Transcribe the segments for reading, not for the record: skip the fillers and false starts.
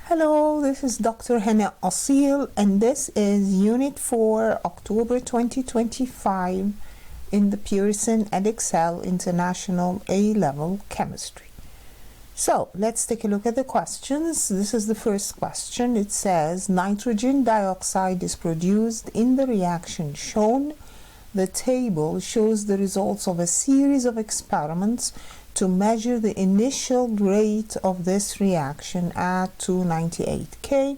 Hello, this is Dr. Hanaa Assil, and this is Unit 4, October 2025 in the Pearson Edexcel International A-Level Chemistry. So, let's take a look at the questions. This is the first question. It says, nitrogen dioxide is produced in the reaction shown. The table shows the results of a series of experiments to measure the initial rate of this reaction at 298 K.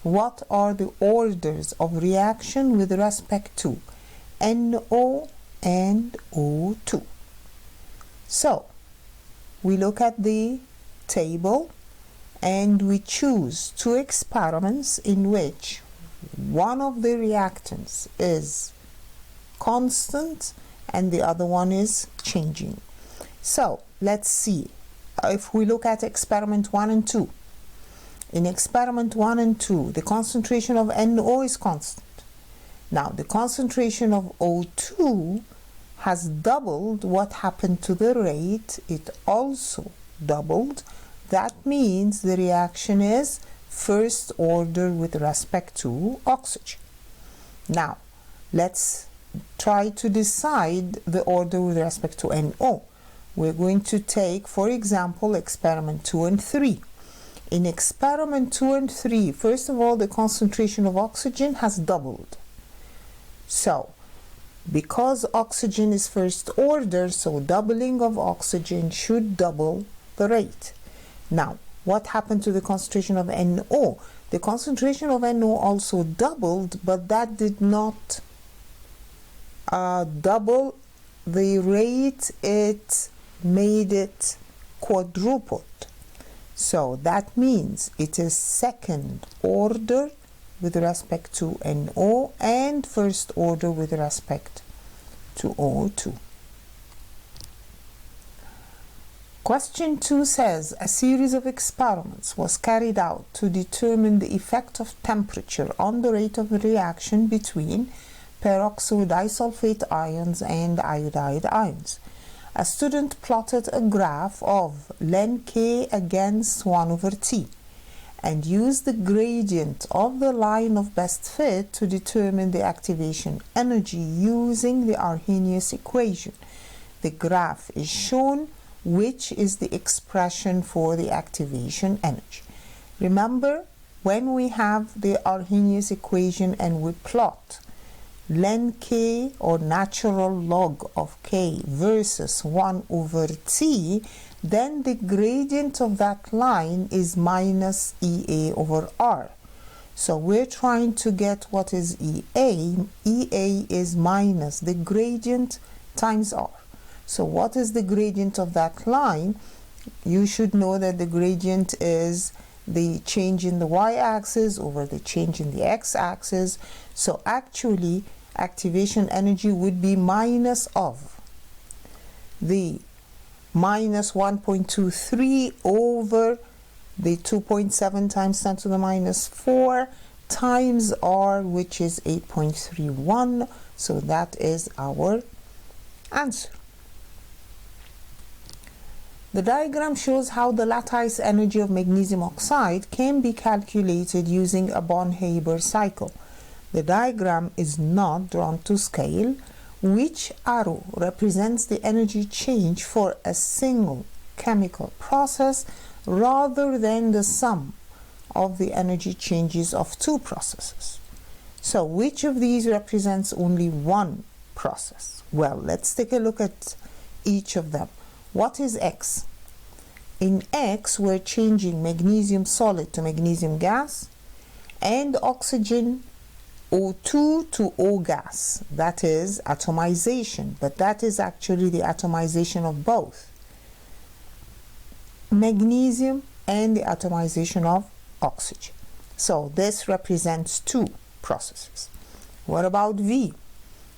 What are the orders of reaction with respect to NO and O2? So, we look at the table and we choose two experiments in which one of the reactants is constant and the other one is changing. So let's see if we look at experiment 1 and 2. In experiment 1 and 2, the concentration of NO is constant. Now the concentration of O2 has doubled. What happened to the rate? It also doubled. That means the reaction is first order with respect to oxygen. Now let's try to decide the order with respect to NO. We're going to take, for example, experiment 2 and 3. In experiment 2 and 3, first of all, the concentration of oxygen has doubled. So, because oxygen is first order, so doubling of oxygen should double the rate. Now, what happened to the concentration of NO? The concentration of NO also doubled, but that did not double the rate. It made it quadrupled. So that means it is second order with respect to NO and first order with respect to O2. Question 2 says, a series of experiments was carried out to determine the effect of temperature on the rate of reaction between peroxo disulfate ions and iodide ions. A student plotted a graph of len K against 1 over T and used the gradient of the line of best fit to determine the activation energy using the Arrhenius equation. The graph is shown, which is the expression for the activation energy. Remember, when we have the Arrhenius equation and we plot len K, or natural log of K, versus 1 over T, then the gradient of that line is minus EA over R. So we're trying to get what is EA. EA is minus the gradient times R. So what is the gradient of that line? You should know that the gradient is the change in the y-axis over the change in the x-axis. So actually, activation energy would be minus of the minus 1.23 over the 2.7 times 10 to the minus 4 times R, which is 8.31. So that is our answer. The diagram shows how the lattice energy of magnesium oxide can be calculated using a Born-Haber cycle. The diagram is not drawn to scale. Which arrow represents the energy change for a single chemical process rather than the sum of the energy changes of two processes? So which of these represents only one process? Well, let's take a look at each of them. What is X? In X, we're changing magnesium solid to magnesium gas and oxygen O2 to O gas. That is atomization, but that is actually the atomization of both magnesium and the atomization of oxygen. So this represents two processes. What about V?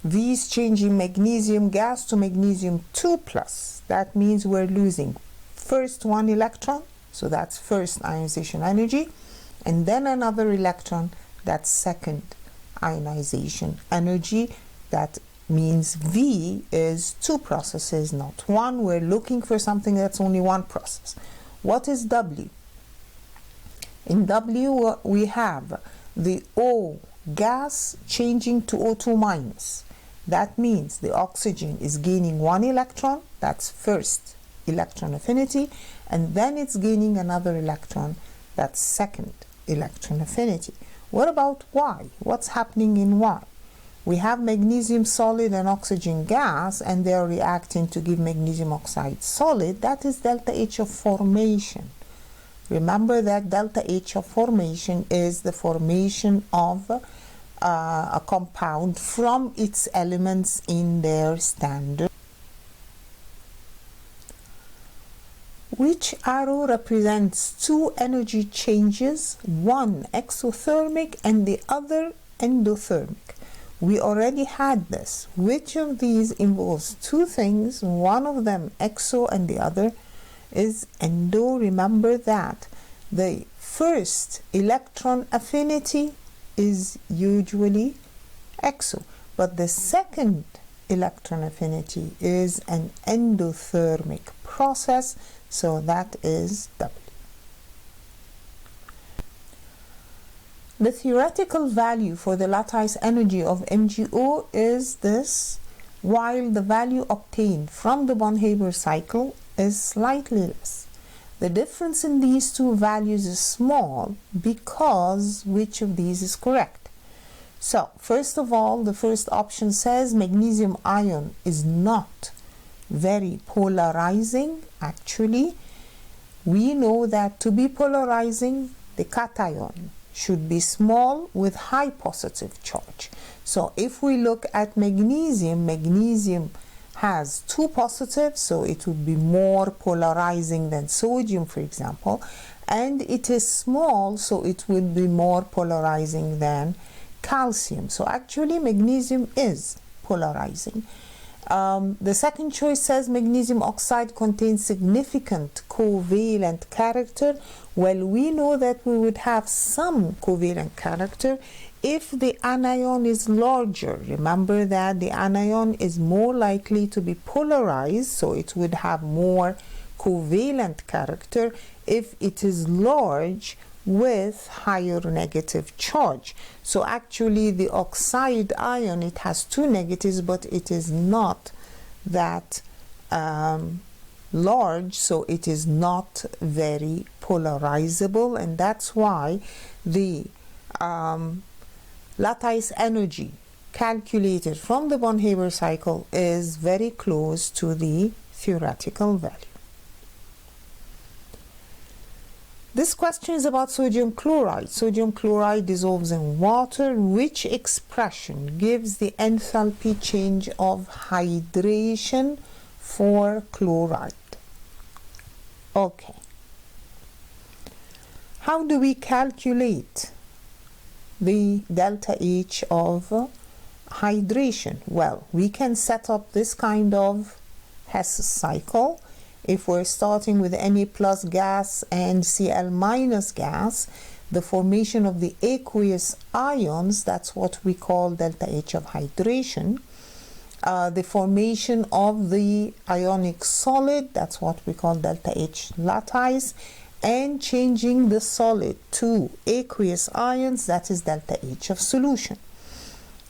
V is changing magnesium gas to magnesium 2+. That means we're losing first one electron, so that's first ionization energy, and then another electron, that's second ionization energy. That means V is two processes, not one. We're looking for something that's only one process. What is W? In W, we have the O gas changing to O2 minus. That means the oxygen is gaining one electron, that's first electron affinity, and then it's gaining another electron, that's second electron affinity. What about Y? What's happening in Y? We have magnesium solid and oxygen gas, and they are reacting to give magnesium oxide solid. That is delta H of formation. Remember that delta H of formation is the formation of a compound from its elements in their standard. Which arrow represents two energy changes, one exothermic and the other endothermic? We already had this. Which of these involves two things, one of them exo and the other is endo? Remember that the first electron affinity is usually exo, but the second electron affinity is an endothermic process, so that is W. The theoretical value for the lattice energy of MgO is this, while the value obtained from the Born-Haber cycle is slightly less. The difference in these two values is small because which of these is correct? So, first of all, the first option says magnesium ion is not very polarizing. Actually, we know that to be polarizing, the cation should be small with high positive charge. So if we look at magnesium, magnesium has two positives, so it would be more polarizing than sodium, for example, and it is small, so it would be more polarizing than calcium. So actually magnesium is polarizing. The second choice says magnesium oxide contains significant covalent character. Well, we know that we would have some covalent character if the anion is larger. Remember that the anion is more likely to be polarized, so it would have more covalent character if it is large with higher negative charge. So actually the oxide ion, it has two negatives, but it is not that large, so it is not very polarizable, and that's why the lattice energy calculated from the Born-Haber cycle is very close to the theoretical value. This question is about sodium chloride. Sodium chloride dissolves in water. Which expression gives the enthalpy change of hydration for chloride? Okay. How do we calculate the delta H of hydration? Well, we can set up this kind of Hess cycle. If we're starting with Na plus gas and Cl minus gas, the formation of the aqueous ions, that's what we call delta H of hydration. The formation of the ionic solid, that's what we call delta H lattice, and changing the solid to aqueous ions, that is delta H of solution.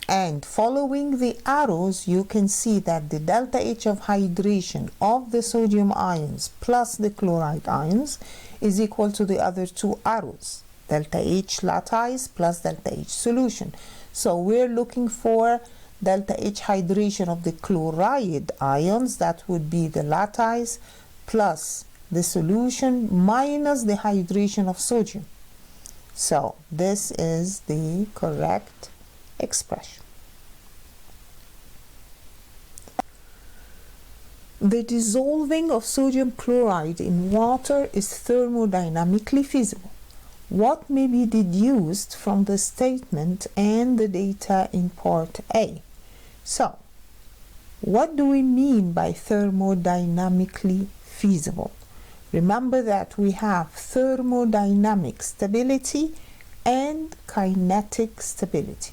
And following the arrows, you can see that the delta H of hydration of the sodium ions plus the chloride ions is equal to the other two arrows, delta H lattice plus delta H solution. So we're looking for delta H hydration of the chloride ions, that would be the lattice plus the solution minus the hydration of sodium. So this is the correct expression. The dissolving of sodium chloride in water is thermodynamically feasible. What may be deduced from the statement and the data in part A? So, what do we mean by thermodynamically feasible? Remember that we have thermodynamic stability and kinetic stability.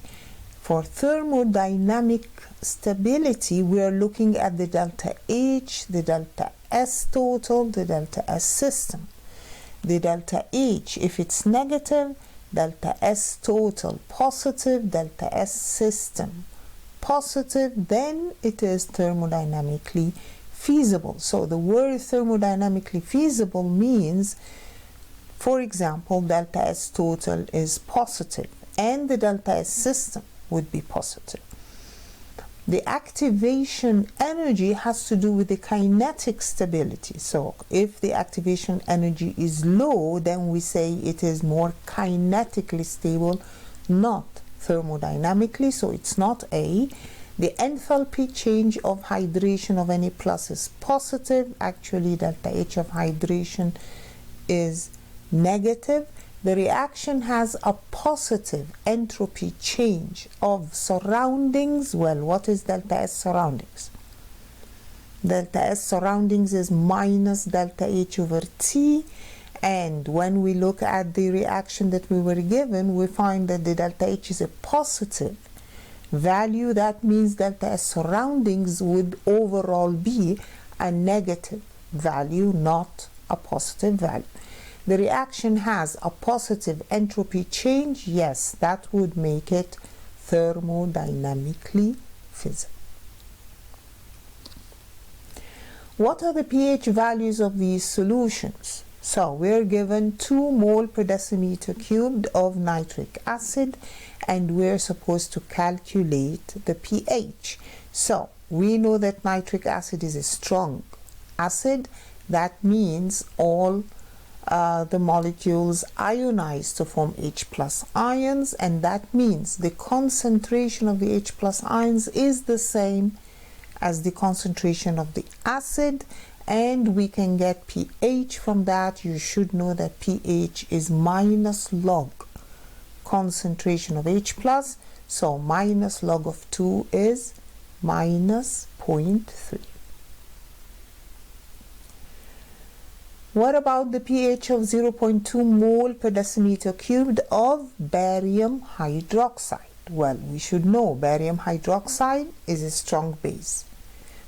For thermodynamic stability, we are looking at the delta H, the delta S total, the delta S system. the delta H, if it's negative, delta S total positive, delta S system positive, then it is thermodynamically feasible. So the word thermodynamically feasible means, for example, delta S total is positive and the delta S system would be positive. The activation energy has to do with the kinetic stability. So if the activation energy is low, then we say it is more kinetically stable, not thermodynamically. So it's not A. The enthalpy change of hydration of Na plus is positive. Actually, delta H of hydration is negative. The reaction has a positive entropy change of surroundings. Well, what is delta S surroundings? Delta S surroundings is minus delta H over T. And when we look at the reaction that we were given, we find that the delta H is a positive value. That means delta S surroundings would overall be a negative value, not a positive value. The reaction has a positive entropy change. Yes, that would make it thermodynamically feasible. What are the pH values of these solutions? So we're given 2 mole per decimeter cubed of nitric acid, and we're supposed to calculate the pH. So we know that nitric acid is a strong acid. That means all the molecules ionize to form H plus ions, and that means the concentration of the H plus ions is the same as the concentration of the acid, and we can get pH from that. You should know that pH is minus log concentration of H plus, so minus log of 2 is minus 0.3. What about the pH of 0.2 mole per decimeter cubed of barium hydroxide? Well, we should know barium hydroxide is a strong base,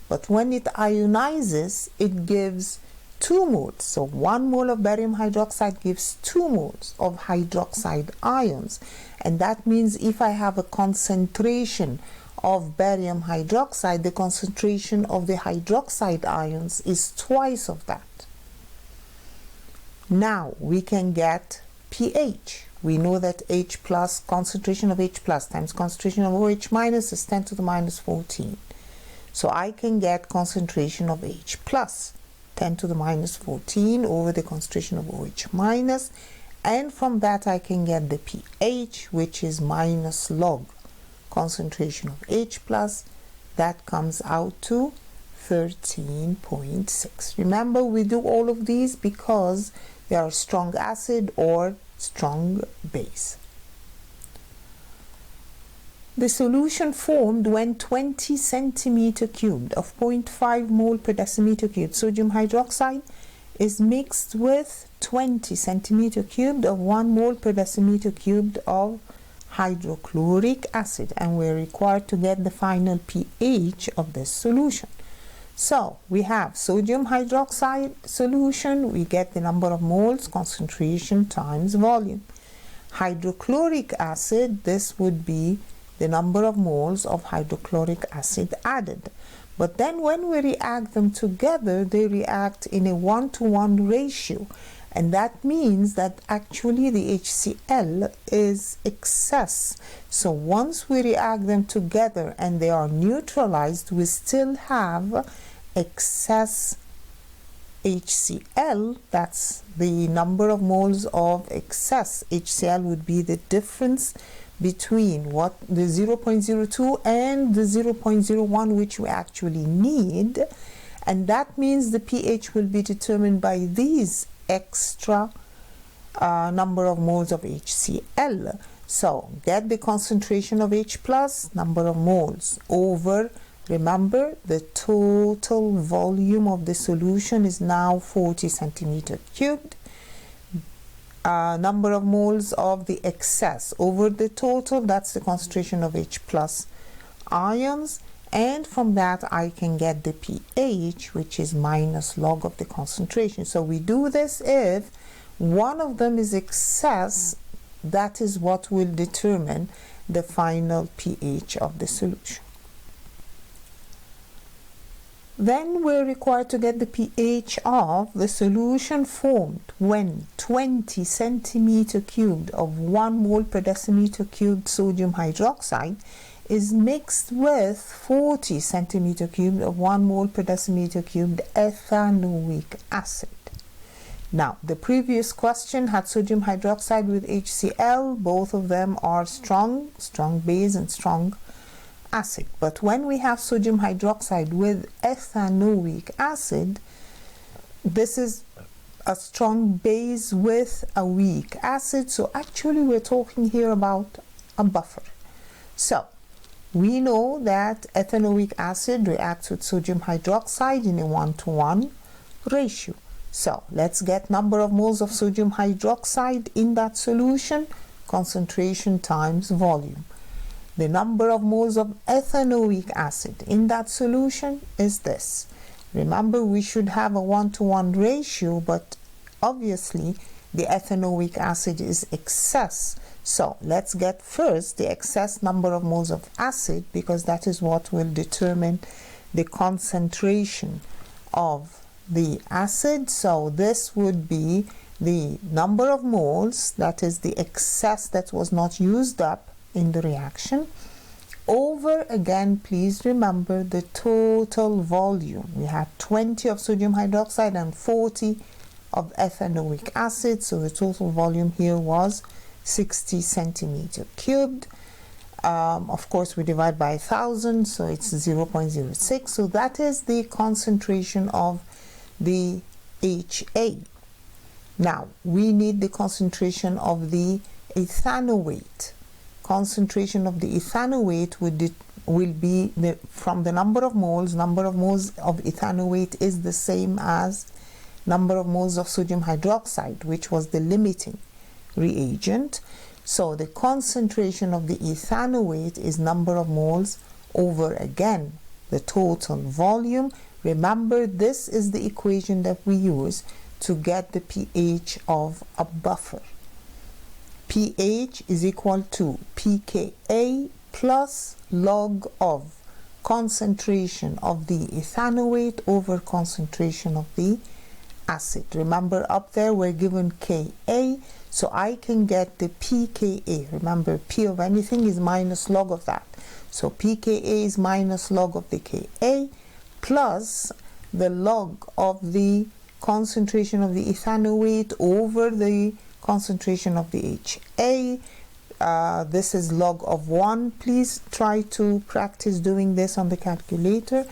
but when it ionizes, it gives 2 moles. So 1 mole of barium hydroxide gives 2 moles of hydroxide ions, and that means if I have a concentration of barium hydroxide, the concentration of the hydroxide ions is twice of that. Now we can get pH. We know that H plus, concentration of H plus times concentration of OH minus is 10 to the minus 14. So I can get concentration of H plus 10 to the minus 14 over the concentration of OH minus, and from that I can get the pH, which is minus log concentration of H plus. That comes out to 13.6. Remember, we do all of these because they are strong acid or strong base. The solution formed when 20 centimeter cubed of 0.5 mole per decimeter cubed sodium hydroxide is mixed with 20 centimeter cubed of 1 mole per decimeter cubed of hydrochloric acid, and we're required to get the final pH of this solution. So we have sodium hydroxide solution, we get the number of moles, concentration times volume. Hydrochloric acid, this would be the number of moles of hydrochloric acid added. But then when we react them together, they react in a 1-to-1 ratio, and that means that actually the HCl is excess. So once we react them together and they are neutralized, we still have excess HCl. That's the number of moles of excess HCl would be the difference between what the 0.02 and the 0.01 which we actually need, and that means the pH will be determined by these extra number of moles of HCl. So get the concentration of H plus, number of moles, over, remember the total volume of the solution is now 40 centimeter cubed, number of moles of the excess over the total, that's the concentration of H plus ions, and from that I can get the pH, which is minus log of the concentration. So we do this if one of them is excess, that is what will determine the final pH of the solution. Then we're required to get the pH of the solution formed when 20 centimeter cubed of 1 mole per decimeter cubed sodium hydroxide is mixed with 40 centimeter cubed of 1 mole per decimeter cubed ethanoic acid. Now, the previous question had sodium hydroxide with HCl. Both of them are strong base and strong acid. But when we have sodium hydroxide with ethanoic acid, this is a strong base with a weak acid. So actually we're talking here about a buffer. So we know that ethanoic acid reacts with sodium hydroxide in a 1-to-1 ratio. So let's get number of moles of sodium hydroxide in that solution, concentration times volume. The number of moles of ethanoic acid in that solution is this. Remember, we should have a 1-to-1 ratio, but obviously the ethanoic acid is excess. So let's get first the excess number of moles of acid, because that is what will determine the concentration of the acid. So this would be the number of moles, that is the excess that was not used up in the reaction, over, again, please remember, the total volume. We had 20 of sodium hydroxide and 40 of ethanoic acid, so the total volume here was 60 centimeter cubed. Of course, we divide by 1,000, so it's 0.06. So that is the concentration of the HA. Now, we need the concentration of the ethanoate. Concentration of the ethanoate will be from the number of moles. Number of moles of ethanoate is the same as number of moles of sodium hydroxide, which was the limiting reagent. So the concentration of the ethanoate is number of moles over, again, the total volume. Remember, this is the equation that we use to get the pH of a buffer. pH is equal to pKa plus log of concentration of the ethanoate over concentration of the acid. Remember, up there we're given Ka, so I can get the pKa. Remember, P of anything is minus log of that. So pKa is minus log of the Ka plus the log of the concentration of the ethanoate over the concentration of the HA. This is log of 1. Please try to practice doing this on the calculator.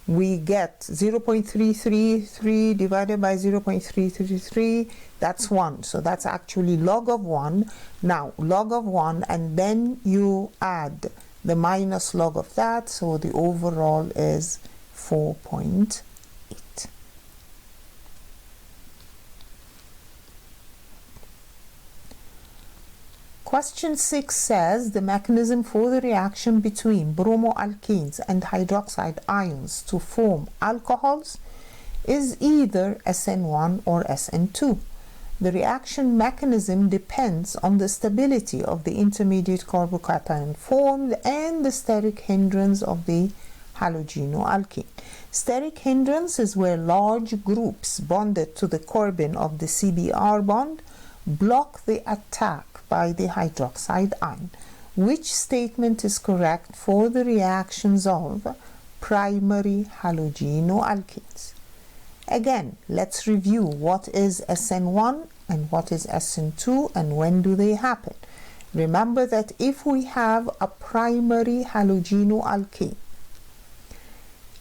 We get 0.333 divided by 0.333, that's 1. So that's actually log of 1. Now, log of 1, and then you add the minus log of that, so the overall is 4.8. Question 6 says the mechanism for the reaction between bromoalkanes and hydroxide ions to form alcohols is either SN1 or SN2. The reaction mechanism depends on the stability of the intermediate carbocation formed and the steric hindrance of the halogenoalkane. Steric hindrance is where large groups bonded to the carbon of the CBr bond block the attack by the hydroxide ion. Which statement is correct for the reactions of primary halogenoalkanes? Again, let's review what is SN1 and what is SN2 and when do they happen. Remember that if we have a primary halogenoalkane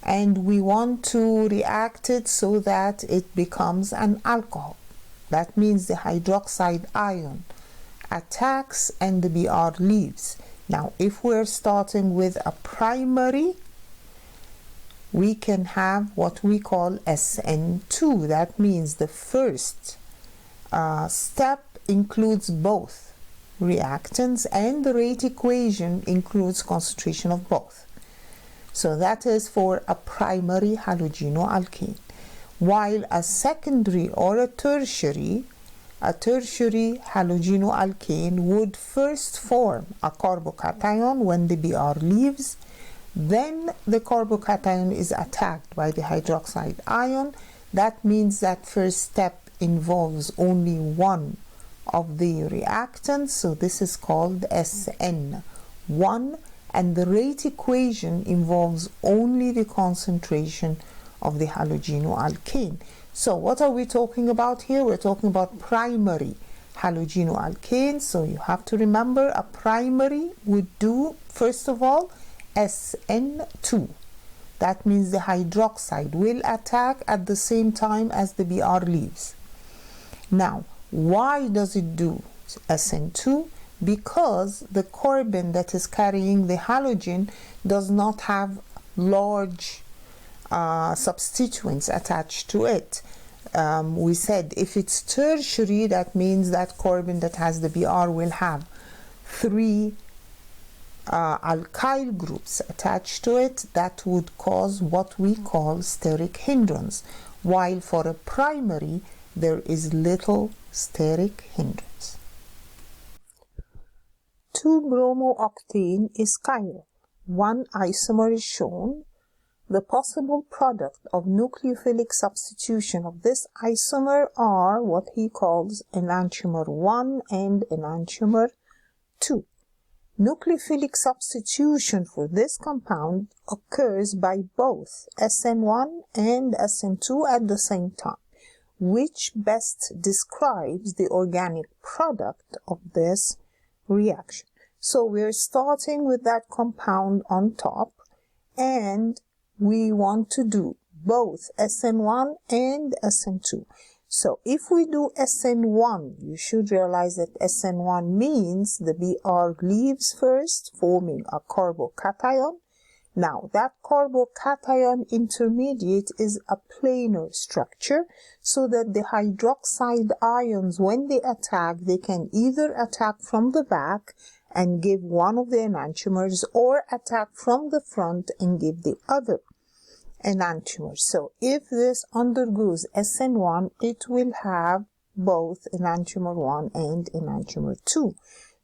and we want to react it so that it becomes an alcohol, that means the hydroxide ion attacks and the Br leaves. Now, if we're starting with a primary, we can have what we call SN2. That means the first step includes both reactants and the rate equation includes concentration of both. So that is for a primary halogenoalkane. While a secondary or a tertiary a tertiary halogenoalkane would first form a carbocation when the Br leaves. Then the carbocation is attacked by the hydroxide ion. That means that first step involves only one of the reactants, so this is called SN1, and the rate equation involves only the concentration of the halogenoalkane. So what are we talking about here? We're talking about primary halogenoalkane. So you have to remember a primary would do, first of all, SN2. That means the hydroxide will attack at the same time as the Br leaves. Now, why does it do SN2? Because the carbon that is carrying the halogen does not have large substituents attached to it. We said if it's tertiary, that means that carbon that has the Br will have 3 alkyl groups attached to it. That would cause what we call steric hindrance, while for a primary there is little steric hindrance. 2-bromooctane is chiral. One isomer is shown. The possible product of nucleophilic substitution of this isomer are what he calls enantiomer 1 and enantiomer 2. Nucleophilic substitution for this compound occurs by both SN1 and SN2 at the same time, which best describes the organic product of this reaction. So we're starting with that compound on top, and we want to do both SN1 and SN2. So if we do SN1, you should realize that SN1 means the Br leaves first, forming a carbocation. Now, that carbocation intermediate is a planar structure, so that the hydroxide ions, when they attack, they can either attack from the back and give one of the enantiomers, or attack from the front and give the other enantiomer. So if this undergoes SN1, it will have both enantiomer 1 and enantiomer 2.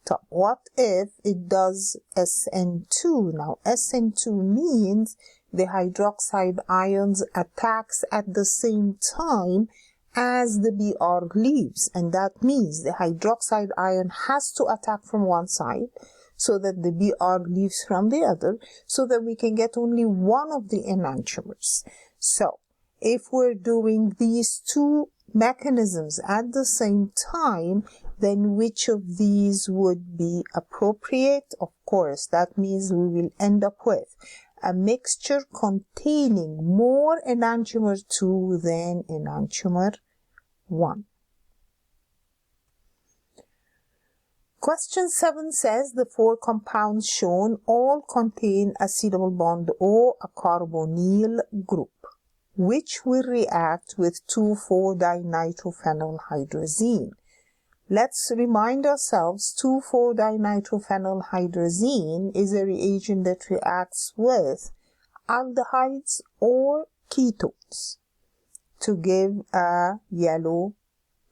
So what if it does SN2? Now SN2 means the hydroxide ions attacks at the same time as the Br leaves, and that means the hydroxide ion has to attack from one side so that the Br leaves from the other, so that we can get only one of the enantiomers. So if we're doing these two mechanisms at the same time, then which of these would be appropriate? Of course, that means we will end up with a mixture containing more enantiomer 2 than enantiomer 1. Question 7 says the 4 compounds shown all contain a double bond O, a carbonyl group, which will react with 2,4-dinitrophenylhydrazine. Let's remind ourselves 2,4-dinitrophenylhydrazine is a reagent that reacts with aldehydes or ketones to give a yellow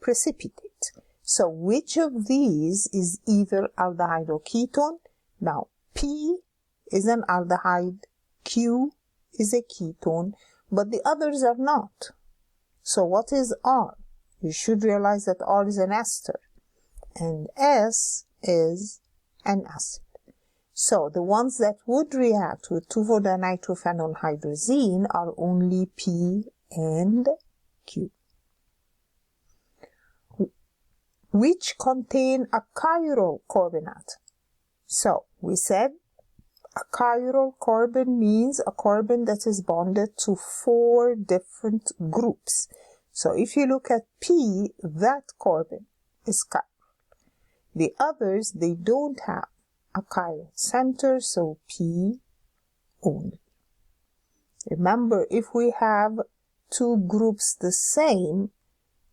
precipitate. So which of these is either aldehyde or ketone? Now P is an aldehyde, Q is a ketone, but the others are not. So what is R? You should realize that R is an ester and S is an acid. So the ones that would react with 2,4-dinitrophenylhydrazine are only P and Q, which contain a chiral carbon atom. So we said a chiral carbon means a carbon that is bonded to 4 different groups. So if you look at P, that carbon is chiral. The others, they don't have a chiral center, so P only. Remember, if we have 2 groups the same,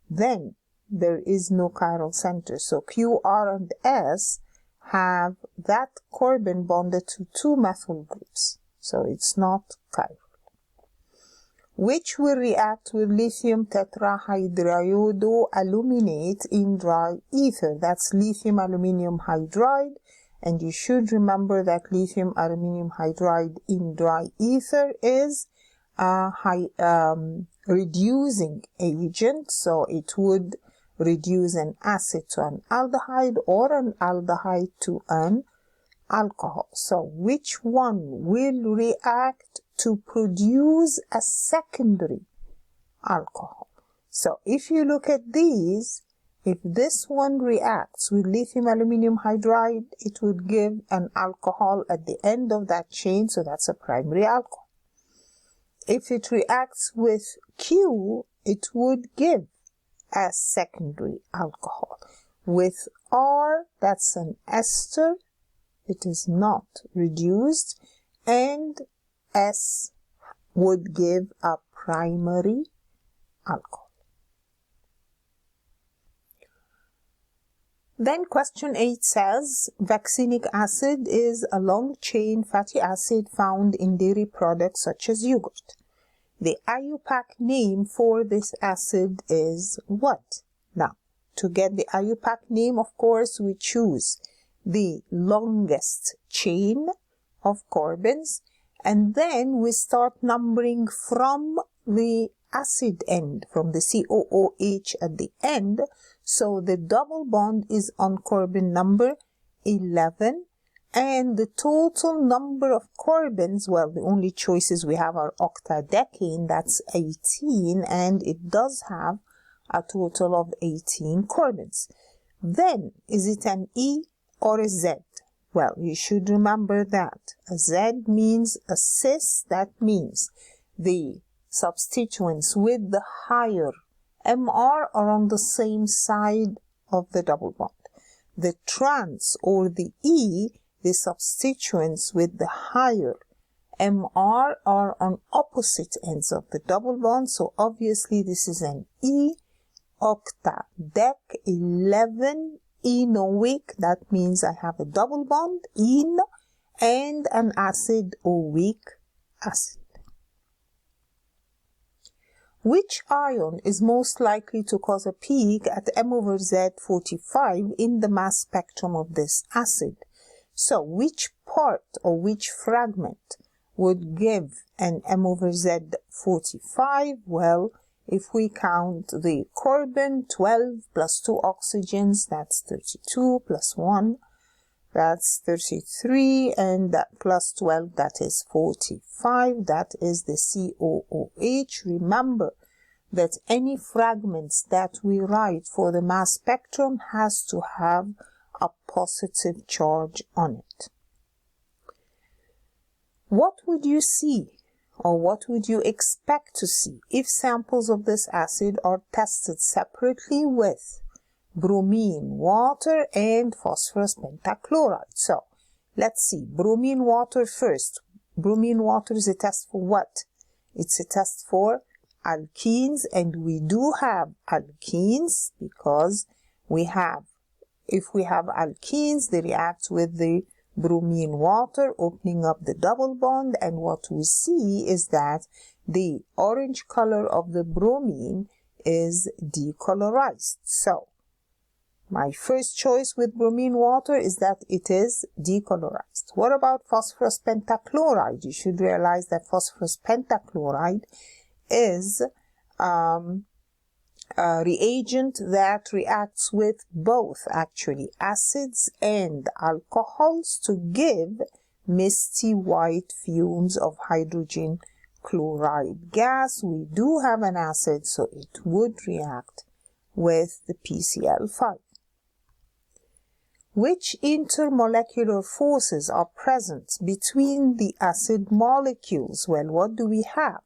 then there is no chiral center. So Q, R, and S have that carbon bonded to 2 methyl groups. So it's not chiral. which will react with lithium tetrahydroiodoaluminate in dry ether. That's lithium aluminium hydride, and you should remember that lithium aluminium hydride in dry ether is a reducing agent, so it would reduce an acid to an aldehyde or an aldehyde to an alcohol. So which one will react to produce a secondary alcohol? So if you look at these, if this one reacts with lithium aluminium hydride, it would give an alcohol at the end of that chain, so that's a primary alcohol. If it reacts with Q, it would give a secondary alcohol. With R, that's an ester, it is not reduced, and S would give a primary alcohol. Then question 8 says, vaccinic acid is a long-chain fatty acid found in dairy products such as yogurt. The IUPAC name for this acid is what? Now, to get the IUPAC name, of course, we choose the longest chain of carbons, and then we start numbering from the acid end, from the COOH at the end. So the double bond is on carbon number 11, and the total number of carbons, well, the only choices we have are octadecane, that's 18, and it does have a total of 18 carbons. Then, is it an E or a Z? Well, you should remember that a Z means a cis, that means the substituents with the higher MR are on the same side of the double bond. The trans or the E, the substituents with the higher MR are on opposite ends of the double bond, so obviously this is an E. Octadec 11 enoic, that means I have a double bond, en, and an acid oic acid. Which ion is most likely to cause a peak at M/Z45 in the mass spectrum of this acid? So which part or which fragment would give an M/Z45? Well, if we count the carbon, 12 plus 2 oxygens, that's 32, plus 1, that's 33, and that plus 12, that is 45, that is the COOH. Remember that any fragments that we write for the mass spectrum has to have a positive charge on it. What would you see, or what would you expect to see if samples of this acid are tested separately with bromine water and phosphorus pentachloride? So let's see, bromine water first. Bromine water is a test for what? It's a test for alkenes, and we do have alkenes because we have, if we have alkenes, they react with the bromine water, opening up the double bond, and what we see is that the orange color of the bromine is decolorized. So my first choice with bromine water is that it is decolorized. What about phosphorus pentachloride? You should realize that phosphorus pentachloride is a reagent that reacts with both actually acids and alcohols to give misty white fumes of hydrogen chloride gas. We do have an acid, so it would react with the PCl5. Which intermolecular forces are present between the acid molecules? Well, what do we have?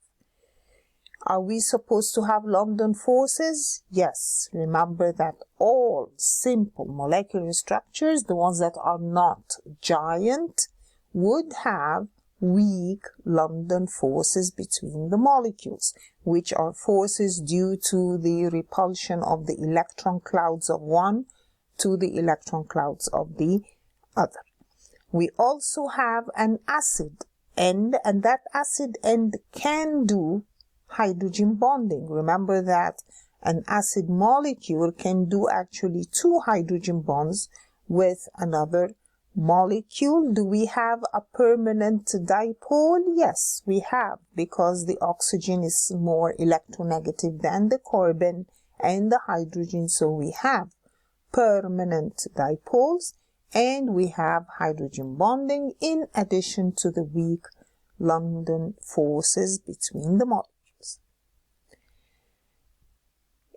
Are we supposed to have London forces? Yes. Remember that all simple molecular structures, the ones that are not giant, would have weak London forces between the molecules, which are forces due to the repulsion of the electron clouds of one to the electron clouds of the other. We also have an acid end, and that acid end can do hydrogen bonding. Remember that an acid molecule can do actually 2 hydrogen bonds with another molecule. Do we have a permanent dipole? Yes, we have, because the oxygen is more electronegative than the carbon and the hydrogen, so we have permanent dipoles and we have hydrogen bonding in addition to the weak London forces between the molecules.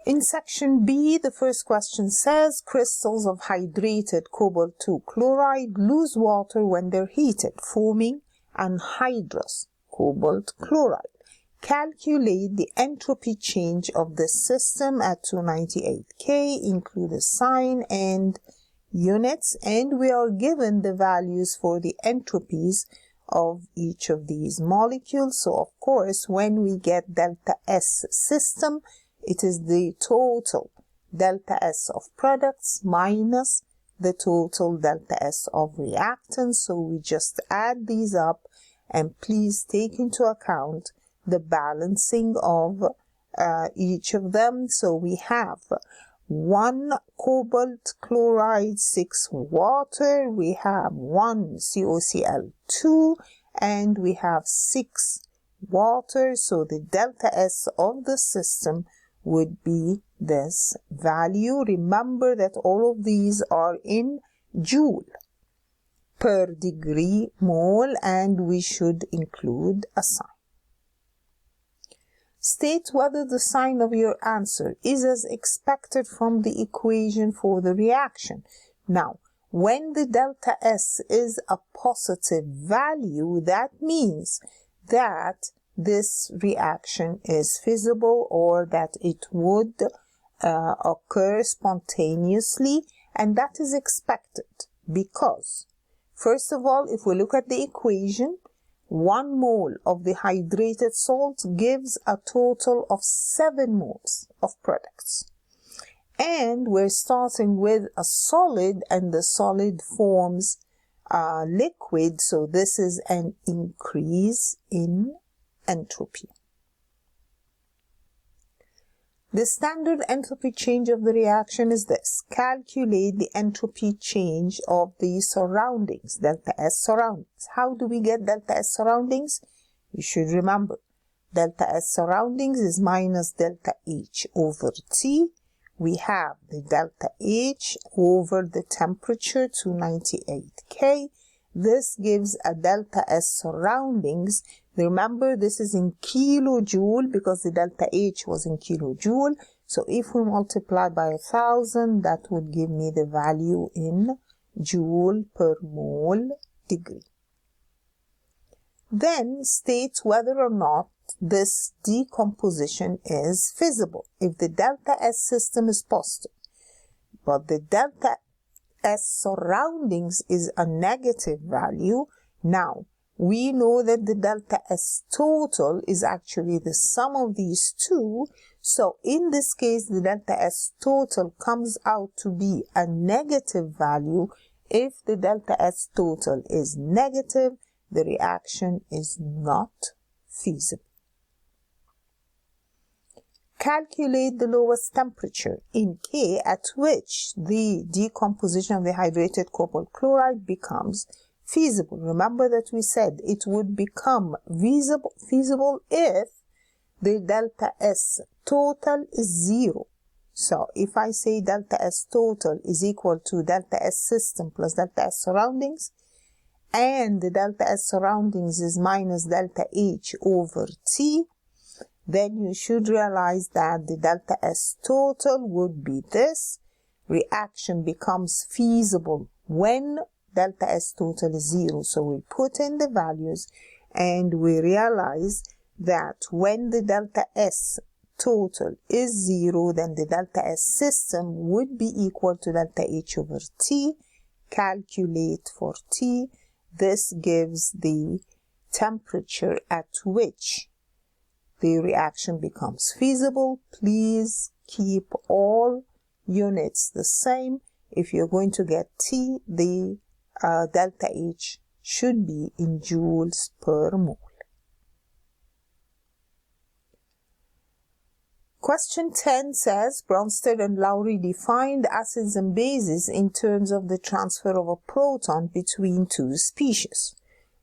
In section B, the first question says crystals of hydrated cobalt-2 chloride lose water when they're heated, forming anhydrous cobalt chloride. Calculate the entropy change of the system at 298 K, include a sign and units, and we are given the values for the entropies of each of these molecules. So of course, when we get delta S system, it is the total delta S of products minus the total delta S of reactants. So we just add these up, and please take into account the balancing of each of them. So we have 1 cobalt chloride, 6 water, we have 1 COCl2, and we have 6 water. So the delta S of the system would be this value. Remember that all of these are in joule per degree mole, and we should include a sign. State whether the sign of your answer is as expected from the equation for the reaction. Now, when the delta S is a positive value, that means that this reaction is feasible, or that it would occur spontaneously, and that is expected because, first of all, if we look at the equation, 1 mole of the hydrated salt gives a total of 7 moles of products. And we're starting with a solid, and the solid forms liquid, so this is an increase in entropy. The standard entropy change of the reaction is this. Calculate the entropy change of the surroundings, delta S surroundings. How do we get delta S surroundings? You should remember, delta S surroundings is minus delta H over T. We have the delta H over the temperature, 298 K. This gives a delta S surroundings. Remember, this is in kilojoule because the delta H was in kilojoule. So if we multiply by 1000, that would give me the value in joule per mole degree. Then state whether or not this decomposition is feasible. If the delta S system is positive, but the delta S surroundings is a negative value, now we know that the delta S total is actually the sum of these two. So in this case, the delta S total comes out to be a negative value. If the delta S total is negative, the reaction is not feasible. Calculate the lowest temperature in K at which the decomposition of the hydrated cobalt chloride becomes feasible. Remember that we said it would become feasible if the delta S total is 0. So if I say delta S total is equal to delta S system plus delta S surroundings, and the delta S surroundings is minus delta H over T, then you should realize that the delta S total would be this. Reaction becomes feasible when delta S total is 0. So we put in the values and we realize that when the delta S total is 0, then the delta S system would be equal to delta H over T. Calculate for T. This gives the temperature at which the reaction becomes feasible. Please keep all units the same. If you're going to get T, the delta H should be in joules per mole. Question 10 says, Bronsted and Lowry defined acids and bases in terms of the transfer of a proton between two species.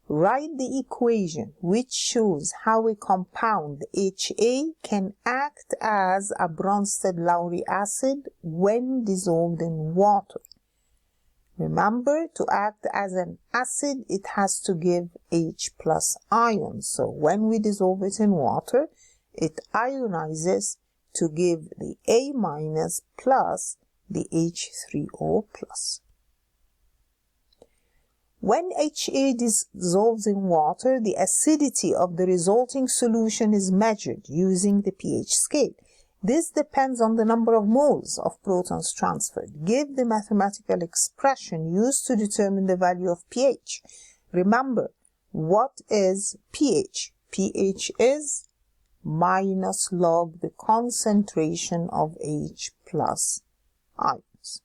Write the equation which shows how a compound HA can act as a Bronsted-Lowry acid when dissolved in water. Remember, to act as an acid, it has to give H plus ions. So when we dissolve it in water, it ionizes to give the A minus plus the H3O plus. When HA dissolves in water, the acidity of the resulting solution is measured using the pH scale. This depends on the number of moles of protons transferred. Give the mathematical expression used to determine the value of pH. Remember, what is pH? pH is minus log the concentration of H plus ions.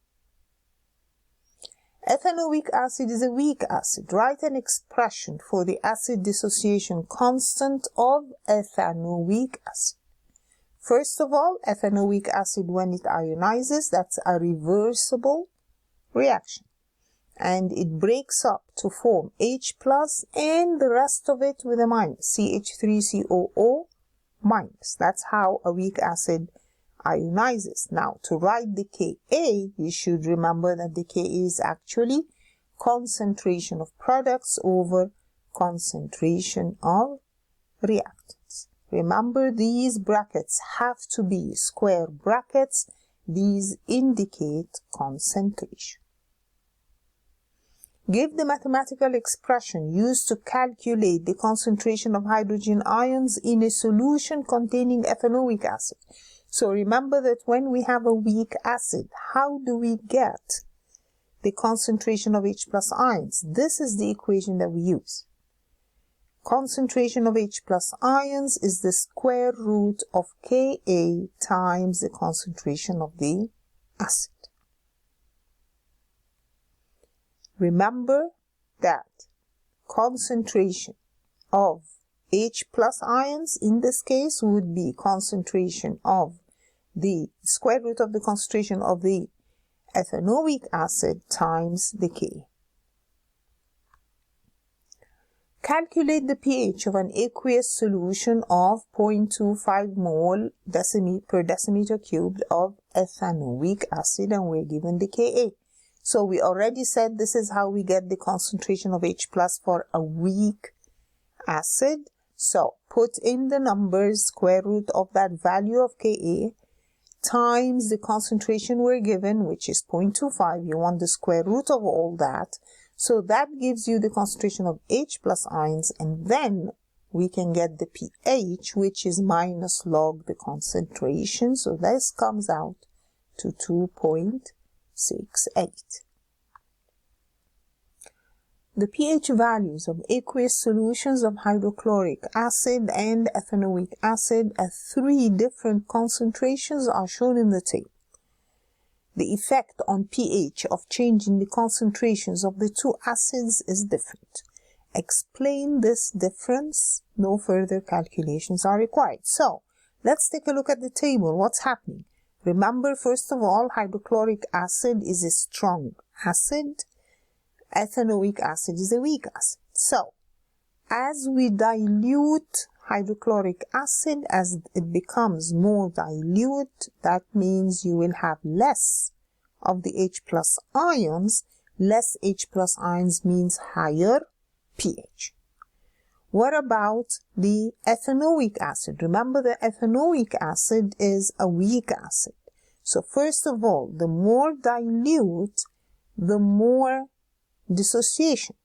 Ethanoic acid is a weak acid. Write an expression for the acid dissociation constant of ethanoic acid. First of all, ethanoic acid, when it ionizes, that's a reversible reaction. And it breaks up to form H plus and the rest of it with a minus, CH3COO minus. That's how a weak acid ionizes. Now, to write the Ka, you should remember that the Ka is actually concentration of products over concentration of reactants. Remember, these brackets have to be square brackets. These indicate concentration. Give the mathematical expression used to calculate the concentration of hydrogen ions in a solution containing ethanoic acid. So remember that when we have a weak acid, how do we get the concentration of H plus ions? This is the equation that we use. Concentration of H plus ions is the square root of Ka times the concentration of the acid. Remember that concentration of H plus ions in this case would be concentration of the square root of the concentration of the ethanoic acid times the Ka. Calculate the pH of an aqueous solution of 0.25 mole per decimeter cubed of ethanoic acid, and we're given the Ka. So we already said this is how we get the concentration of H plus for a weak acid. So put in the numbers, square root of that value of Ka times the concentration we're given, which is 0.25. You want the square root of all that. So that gives you the concentration of H plus ions, and then we can get the pH, which is minus log the concentration. So this comes out to 2.68. The pH values of aqueous solutions of hydrochloric acid and ethanoic acid at 3 different concentrations are shown in the table. The effect on pH of changing the concentrations of the two acids is different. Explain this difference. No further calculations are required. So, let's take a look at the table. What's happening? Remember, first of all, hydrochloric acid is a strong acid. Ethanoic acid is a weak acid. So, as we dilute hydrochloric acid, as it becomes more dilute, that means you will have less of the H plus ions. Less H plus ions means higher pH. What about the ethanoic acid? Remember, the ethanoic acid is a weak acid. So first of all, the more dilute, the more dissociation.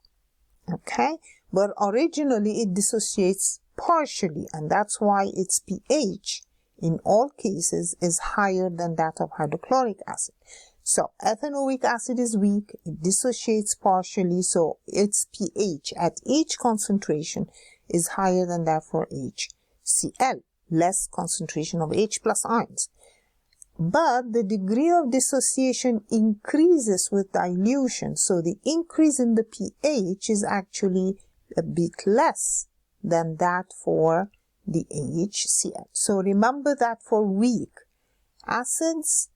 Okay? But originally it dissociates partially, and that's why its pH in all cases is higher than that of hydrochloric acid. So ethanoic acid is weak, it dissociates partially, so its pH at each concentration is higher than that for HCl, less concentration of H plus ions. But the degree of dissociation increases with dilution, so the increase in the pH is actually a bit less than that for the HCl. So remember that for weak acids,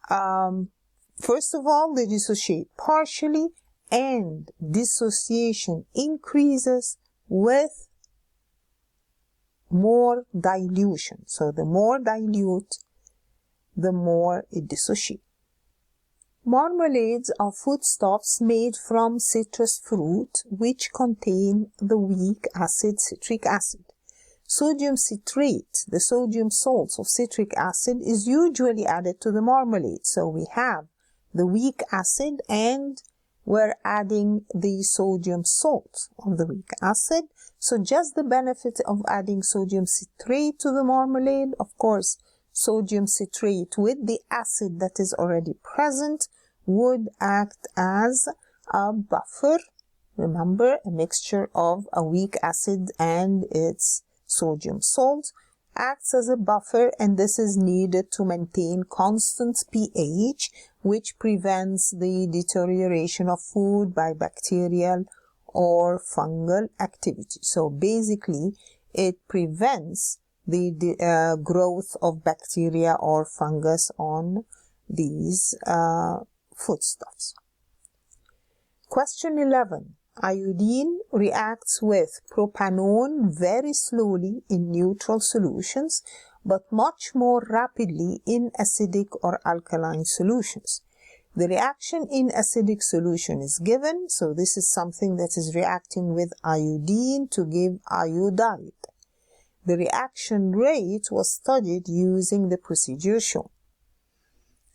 first of all, they dissociate partially, and dissociation increases with more dilution. So the more dilute, the more it dissociates. Marmalades are foodstuffs made from citrus fruit which contain the weak acid citric acid. Sodium citrate, the sodium salts of citric acid, is usually added to the marmalade. So we have the weak acid and we're adding the sodium salt of the weak acid. So just the benefit of adding sodium citrate to the marmalade, of course, sodium citrate with the acid that is already present would act as a buffer. Remember, a mixture of a weak acid and its sodium salt acts as a buffer, and this is needed to maintain constant pH, which prevents the deterioration of food by bacterial or fungal activity. So basically, it prevents the growth of bacteria or fungus on these foodstuffs. Question 11. Iodine reacts with propanone very slowly in neutral solutions, but much more rapidly in acidic or alkaline solutions. The reaction in acidic solution is given, so this is something that is reacting with iodine to give iodide. The reaction rate was studied using the procedure shown.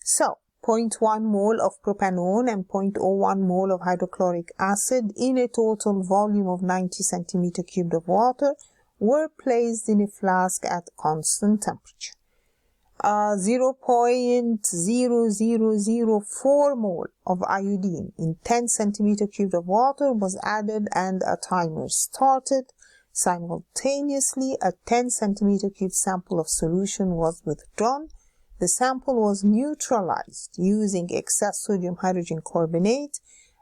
So, 0.1 mole of propanone and 0.01 mole of hydrochloric acid in a total volume of 90 centimeter cubed of water were placed in a flask at constant temperature. 0.0004 mole of iodine in 10 centimeter cubed of water was added and a timer started. Simultaneously, a 10 centimeter cube sample of solution was withdrawn. The sample was neutralized using excess sodium hydrogen carbonate,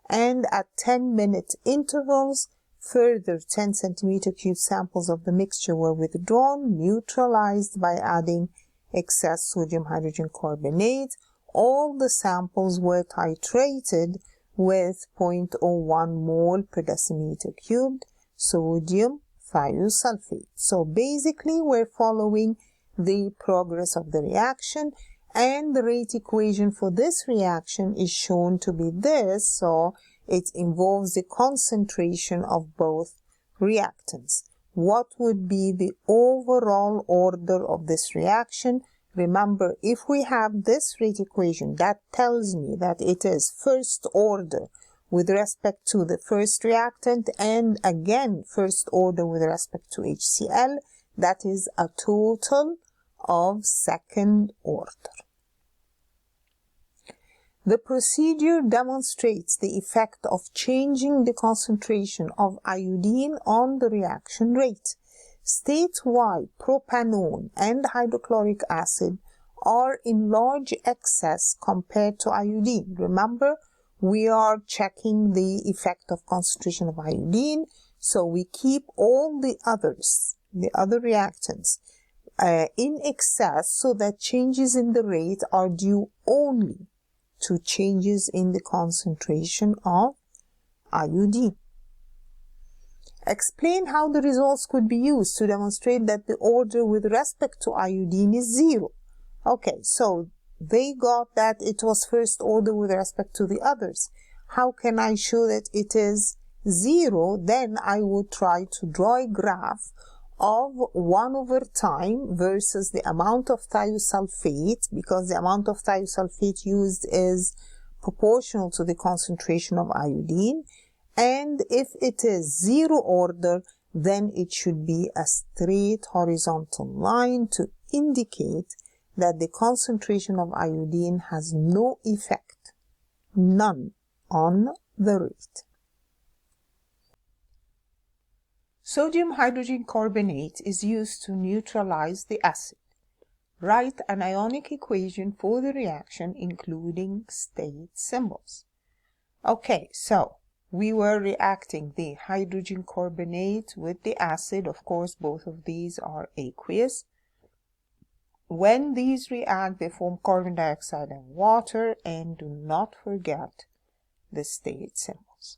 and at 10-minute intervals, further 10 centimeter cube samples of the mixture were withdrawn, neutralized by adding excess sodium hydrogen carbonate. All the samples were titrated with 0.01 mole per decimeter cubed sodium thiosulfate. So basically, we're following the progress of the reaction, and the rate equation for this reaction is shown to be this. So it involves the concentration of both reactants. What would be the overall order of this reaction? Remember, if we have this rate equation, that tells me that it is first order with respect to the first reactant, and again first order with respect to HCl. That is a total of second order. The procedure demonstrates the effect of changing the concentration of iodine on the reaction rate. State why propanone and hydrochloric acid are in large excess compared to iodine. Remember, we are checking the effect of concentration of iodine, so we keep all the others, the other reactants, in excess, so that changes in the rate are due only to changes in the concentration of iodine. Explain how the results could be used to demonstrate that the order with respect to iodine is 0. Okay, so they got that it was first order with respect to the others. How can I show that it is 0? Then I would try to draw a graph of 1 over time versus the amount of thiosulfate, because the amount of thiosulfate used is proportional to the concentration of iodine. And if it is 0 order, then it should be a straight horizontal line to indicate that the concentration of iodine has no effect, none, on the rate. Sodium hydrogen carbonate is used to neutralize the acid. Write an ionic equation for the reaction including state symbols. Okay, so we were reacting the hydrogen carbonate with the acid. Of course, both of these are aqueous. When these react, they form carbon dioxide and water, and do not forget the state symbols.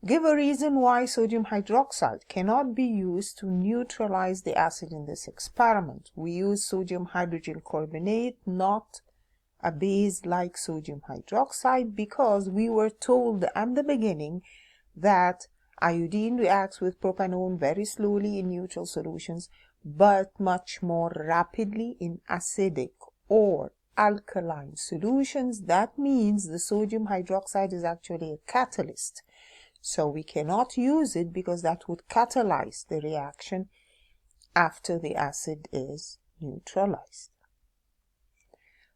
Give a reason why sodium hydroxide cannot be used to neutralize the acid in this experiment. We use sodium hydrogen carbonate, not a base like sodium hydroxide, because we were told at the beginning that iodine reacts with propanone very slowly in neutral solutions, but much more rapidly in acidic or alkaline solutions. That means the sodium hydroxide is actually a catalyst. So we cannot use it because that would catalyze the reaction after the acid is neutralized.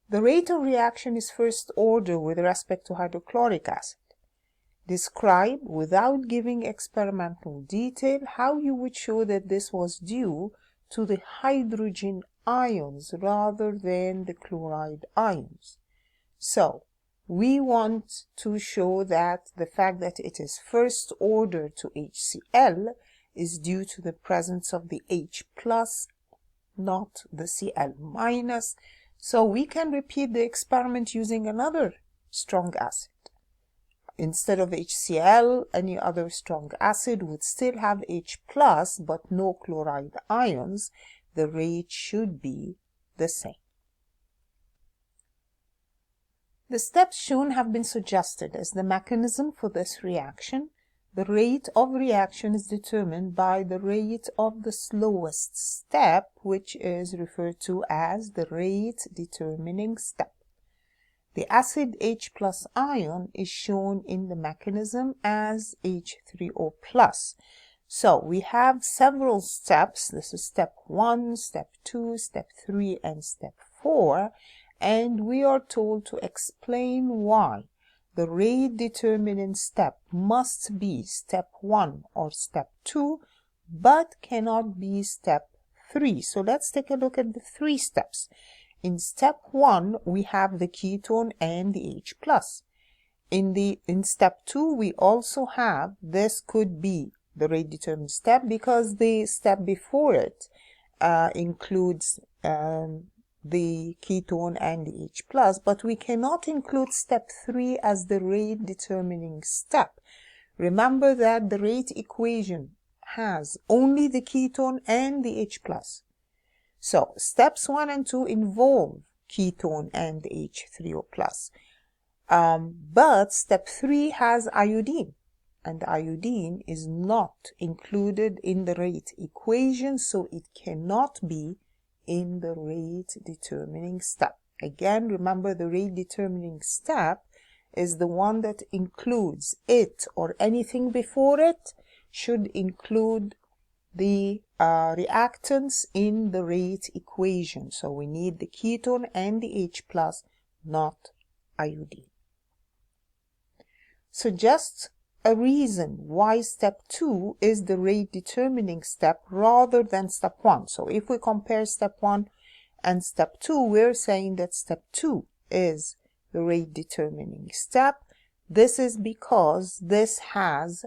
The rate of reaction is first order with respect to hydrochloric acid. Describe, without giving experimental detail, how you would show that this was due to the hydrogen ions rather than the chloride ions. So, we want to show that the fact that it is first order to HCl is due to the presence of the H+, not the Cl-. So we can repeat the experiment using another strong acid. Instead of HCl, any other strong acid would still have H+, but no chloride ions. The rate should be the same. The steps shown have been suggested as the mechanism for this reaction. The rate of reaction is determined by the rate of the slowest step, which is referred to as the rate determining step. The acid H+ ion is shown in the mechanism as H3O+. So we have several steps. This is step 1, step 2, step 3, and step 4. And we are told to explain why the rate determining step must be step 1 or step 2, but cannot be step 3. So let's take a look at the 3 steps. In step 1, we have the ketone and the H+. In step 2, we also have, this could be the rate determining step because the step before it includes the ketone and the H+, but we cannot include step 3 as the rate determining step. Remember that the rate equation has only the ketone and the H+. So steps 1 and 2 involve ketone and the H3O+. But step 3 has iodine, and iodine is not included in the rate equation, so it cannot be in the rate determining step. Again, remember the rate determining step is the one that includes it, or anything before it should include the reactants in the rate equation. So we need the ketone and the H+, not iodine. Suggest a reason why step 2 is the rate determining step rather than step 1. So if we compare step 1 and step 2, we're saying that step 2 is the rate determining step. This is because this has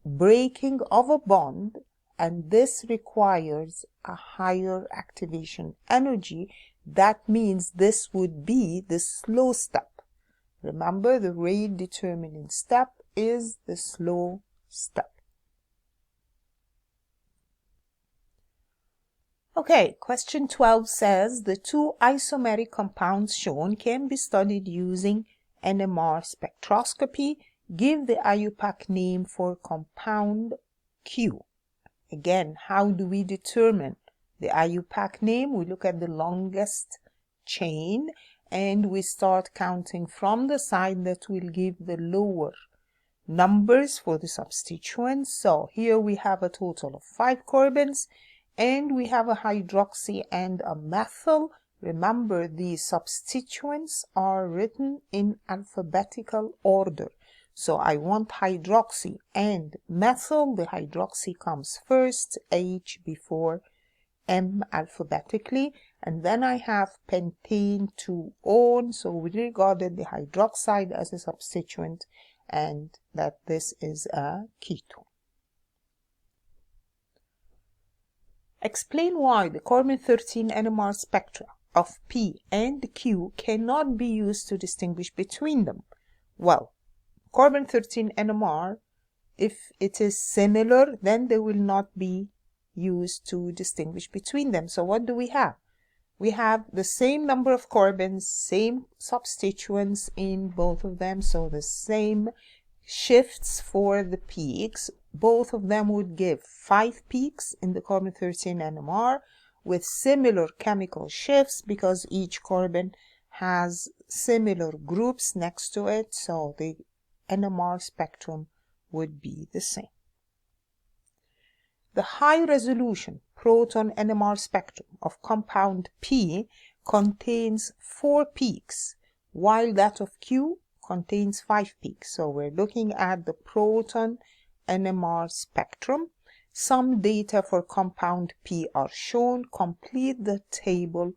breaking of a bond, and this requires a higher activation energy. That means this would be the slow step. Remember, the rate determining step is the slow step. Okay, question 12 says the 2 isomeric compounds shown can be studied using NMR spectroscopy. Give the IUPAC name for compound Q. Again, how do we determine the IUPAC name? We look at the longest chain and we start counting from the side that will give the lower numbers for the substituents. So here we have a total of 5 carbons and we have a hydroxy and a methyl. Remember, the substituents are written in alphabetical order. So I want hydroxy and methyl. The hydroxy comes first, H before M alphabetically, and then I have pentane 2-on. So we regarded the hydroxide as a substituent and that this is a ketone. Explain why the carbon-13 NMR spectra of P and Q cannot be used to distinguish between them. Well, carbon-13 NMR, if it is similar, then they will not be used to distinguish between them. So what do we have? We have the same number of carbons, same substituents in both of them, so the same shifts for the peaks. Both of them would give 5 peaks in the carbon-13 NMR with similar chemical shifts because each carbon has similar groups next to it, so the NMR spectrum would be the same. The high-resolution proton NMR spectrum of compound P contains 4 peaks, while that of Q contains 5 peaks. So we're looking at the proton NMR spectrum. Some data for compound P are shown. Complete the table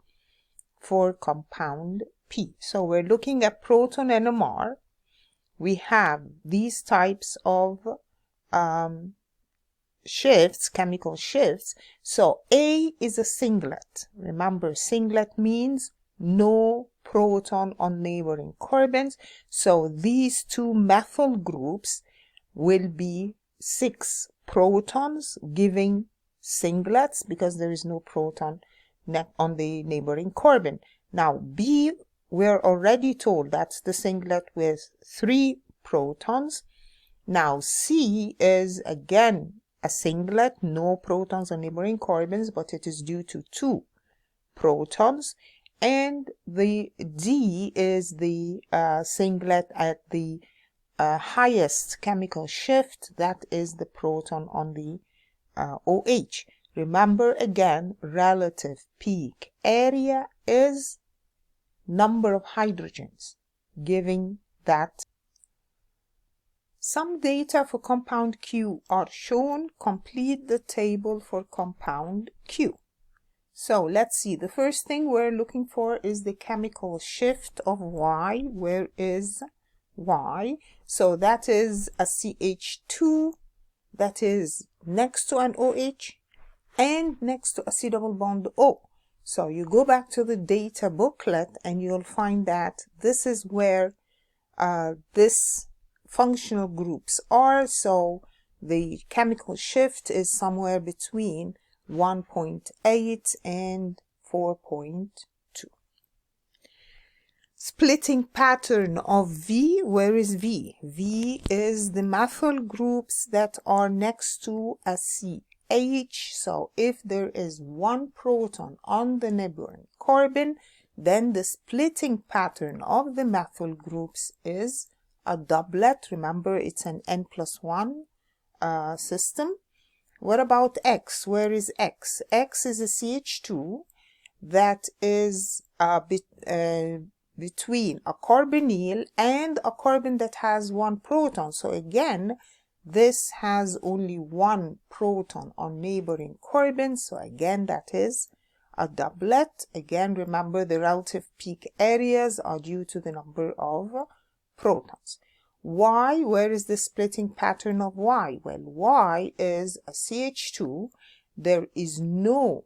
for compound P. So we're looking at proton NMR. We have these types of shifts, chemical shifts. So A is a singlet. Remember, singlet means no proton on neighboring carbons. So these two methyl groups will be 6 protons, giving singlets because there is no proton on the neighboring carbon. Now B, we're already told that's the singlet with 3 protons. Now C is again a singlet, no protons on neighboring carbons, but it is due to 2 protons. And the D is the singlet at the highest chemical shift, that is the proton on the OH. Remember again, relative peak area is number of hydrogens, giving that. Some data for compound Q are shown. Complete the table for compound Q. So let's see. The first thing we're looking for is the chemical shift of Y. Where is Y? So that is a CH2 that is next to an OH and next to a C double bond O. So you go back to the data booklet and you'll find that this is where this functional groups are. So the chemical shift is somewhere between 1.8 and 4.2. Splitting pattern of V. Where is V? V is the methyl groups that are next to a CH. So if there is 1 proton on the neighboring carbon, then the splitting pattern of the methyl groups is a doublet. Remember, it's an N+1 system. What about X? Where is X? X is a CH2 that is between a carbonyl and a carbon that has 1 proton. So again, this has only 1 proton on neighboring carbons. So again, that is a doublet. Again, remember the relative peak areas are due to the number of protons. Y, where is the splitting pattern of Y? Well, Y is a CH2. There is no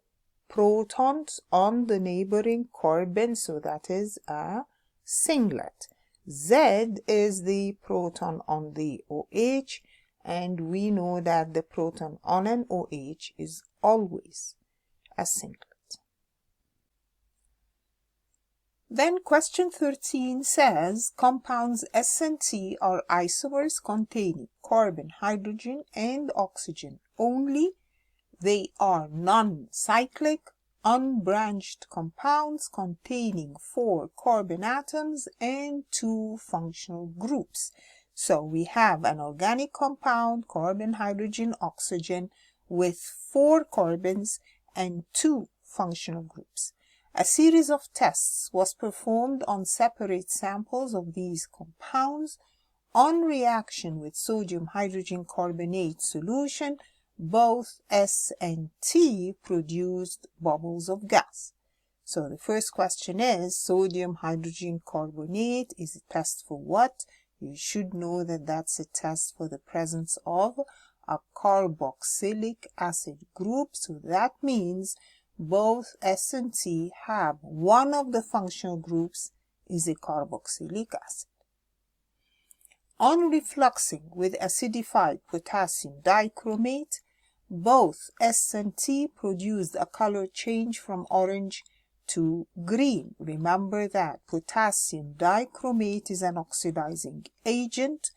protons on the neighboring carbon, so that is a singlet. Z is the proton on the OH, and we know that the proton on an OH is always a singlet. Then question 13 says compounds S and T are isomers containing carbon, hydrogen, and oxygen only. They are non-cyclic, unbranched compounds containing 4 carbon atoms and 2 functional groups. So we have an organic compound, carbon, hydrogen, oxygen, with 4 carbons and 2 functional groups. A series of tests was performed on separate samples of these compounds. On reaction with sodium hydrogen carbonate solution, both S and T produced bubbles of gas. So the first question is, sodium hydrogen carbonate is a test for what? you should know that that's a test for the presence of a carboxylic acid group. So that means both S and T have one of the functional groups is a carboxylic acid. On refluxing with acidified potassium dichromate, both S and T produced a color change from orange to green. Remember that potassium dichromate is an oxidizing agent.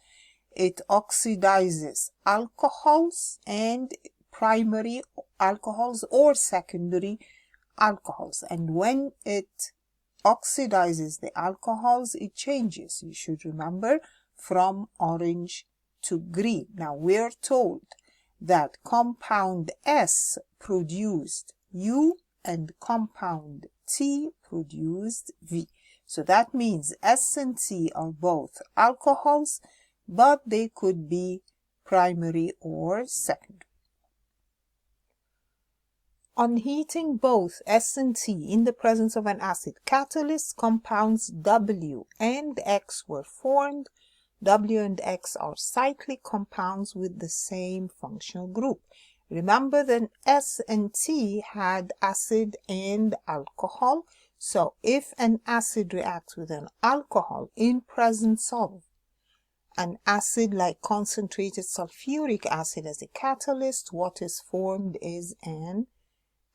It oxidizes alcohols and primary alcohols or secondary alcohols. And when it oxidizes the alcohols, it changes, you should remember, from orange to green. Now we're told that compound S produced U and compound T produced V. So that means S and T are both alcohols, but they could be primary or secondary. On heating both S and T in the presence of an acid catalyst, compounds W and X were formed. W and X are cyclic compounds with the same functional group. Remember that S and T had acid and alcohol. So if an acid reacts with an alcohol in presence of an acid like concentrated sulfuric acid as a catalyst, what is formed is an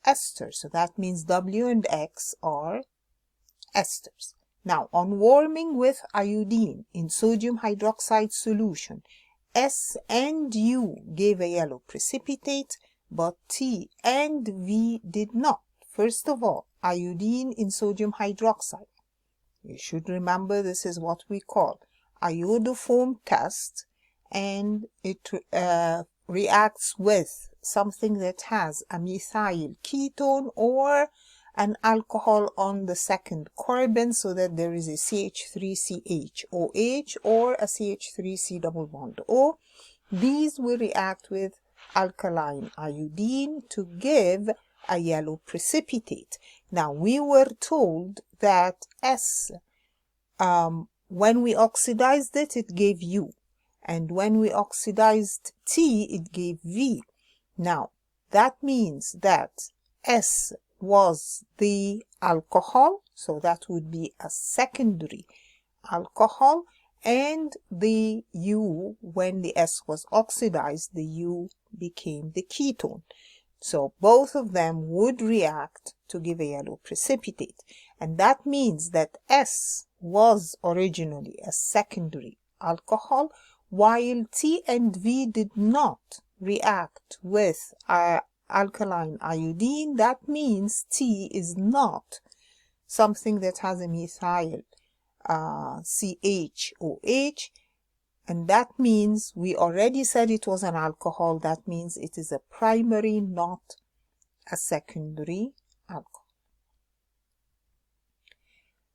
ester. So that means W and X are esters. Now, on warming with iodine in sodium hydroxide solution, S and U gave a yellow precipitate, but T and V did not. First of all, iodine in sodium hydroxide. You should remember this is what we call iodoform test, and it reacts with something that has a methyl ketone or an alcohol on the second carbon, so that there is a CH3CHOH or a CH3C double bond O. These will react with alkaline iodine to give a yellow precipitate. Now we were told that S, when we oxidized it, it gave U, and when we oxidized T, it gave V. Now that means that S was the alcohol, so that would be a secondary alcohol, and the U, when the S was oxidized, the U became the ketone. So both of them would react to give a yellow precipitate, and that means that S was originally a secondary alcohol, while T and V did not react with alkaline iodine. That means T is not something that has a methyl CHOH, and that means we already said it was an alcohol. That means it is a primary, not a secondary alcohol.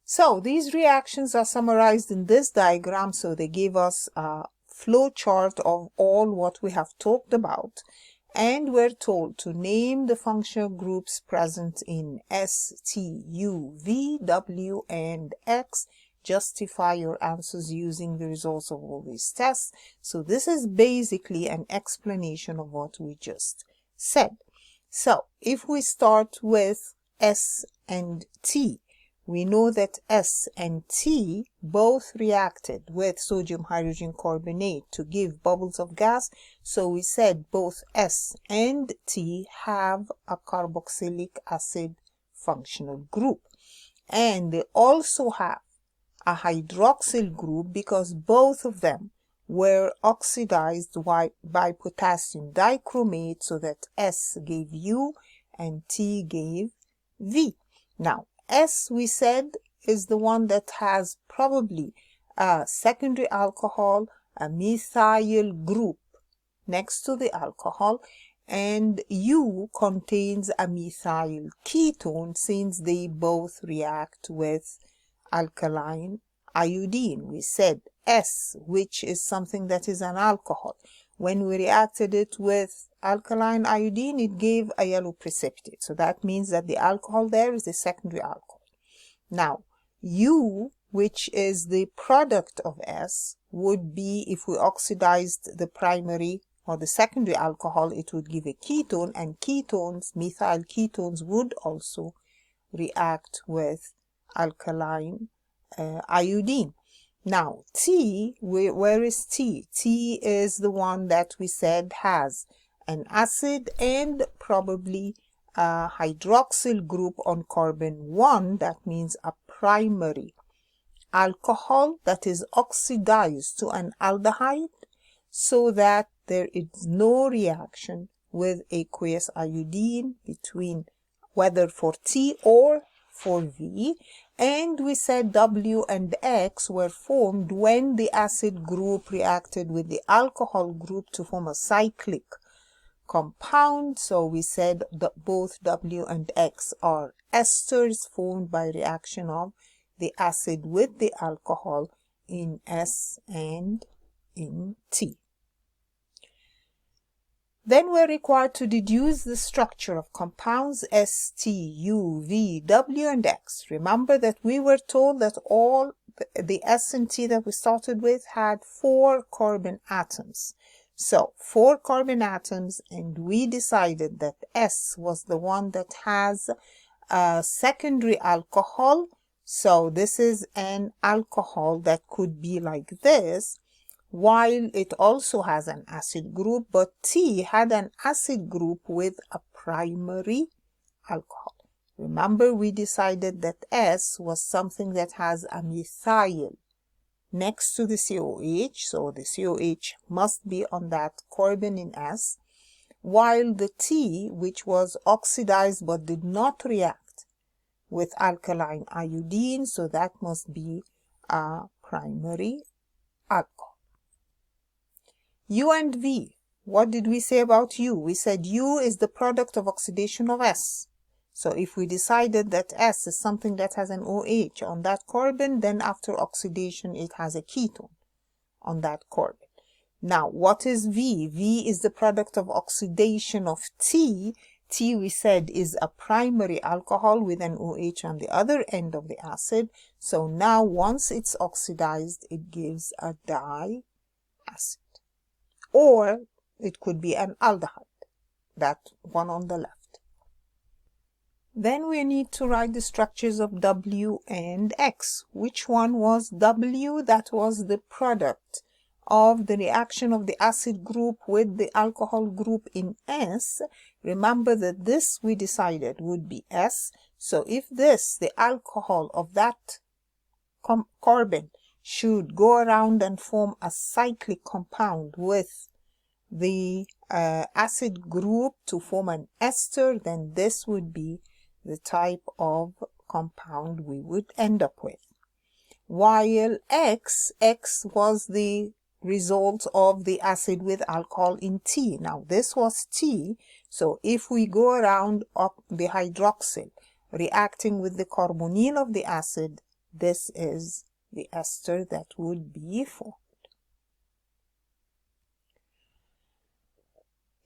So these reactions are summarized in this diagram. So they give us a flow chart of all what we have talked about. And we're told to name the functional groups present in S, T, U, V, W, and X. Justify your answers using the results of all these tests. So this is basically an explanation of what we just said. So if we start with S and T, we know that S and T both reacted with sodium hydrogen carbonate to give bubbles of gas. So we said both S and T have a carboxylic acid functional group. And they also have a hydroxyl group because both of them were oxidized by potassium dichromate, so that S gave U and T gave V. Now, S, we said, is the one that has probably a secondary alcohol, a methyl group next to the alcohol, and U contains a methyl ketone since they both react with alkaline iodine. We said S, which is something that is an alcohol. When we reacted it with alkaline iodine, it gave a yellow precipitate. So that means that the alcohol there is a secondary alcohol. Now, U which is the product of S, would be, if we oxidized the primary or the secondary alcohol, it would give a ketone, and ketones, methyl ketones, would also react with alkaline iodine. Now, T, where is T? T is the one that we said has an acid and probably a hydroxyl group on carbon 1. That means a primary alcohol that is oxidized to an aldehyde so that there is no reaction with aqueous iodine between whether for T or for V. And we said W and X were formed when the acid group reacted with the alcohol group to form a cyclic compound. So we said that both W and X are esters formed by reaction of the acid with the alcohol in S and in T. Then we're required to deduce the structure of compounds S, T, U, V, W, and X. Remember that we were told that all the S and T that we started with had 4 carbon atoms. So 4 carbon atoms, and we decided that S was the one that has a secondary alcohol. So this is an alcohol that could be like this, while it also has an acid group, but T had an acid group with a primary alcohol. Remember, we decided that S was something that has a methyl next to the COH, so the COH must be on that carbon in S, while the T, which was oxidized but did not react with alkaline iodine, so that must be a primary alcohol. U and V. What did we say about U? We said U is the product of oxidation of S. So if we decided that S is something that has an OH on that carbon, then after oxidation it has a ketone on that carbon. Now, what is V? V is the product of oxidation of T. T, we said, is a primary alcohol with an OH on the other end of the acid. So now once it's oxidized, it gives a diacid. Or it could be an aldehyde, that one on the left. Then we need to write the structures of W and X. Which one was W? That was the product of the reaction of the acid group with the alcohol group in S. Remember that this we decided would be S. So if this, the alcohol of that carbon, should go around and form a cyclic compound with the acid group to form an ester, then this would be the type of compound we would end up with. While X was the result of the acid with alcohol in T. Now this was T, so if we go around the hydroxyl reacting with the carbonyl of the acid, this is the ester that would be formed.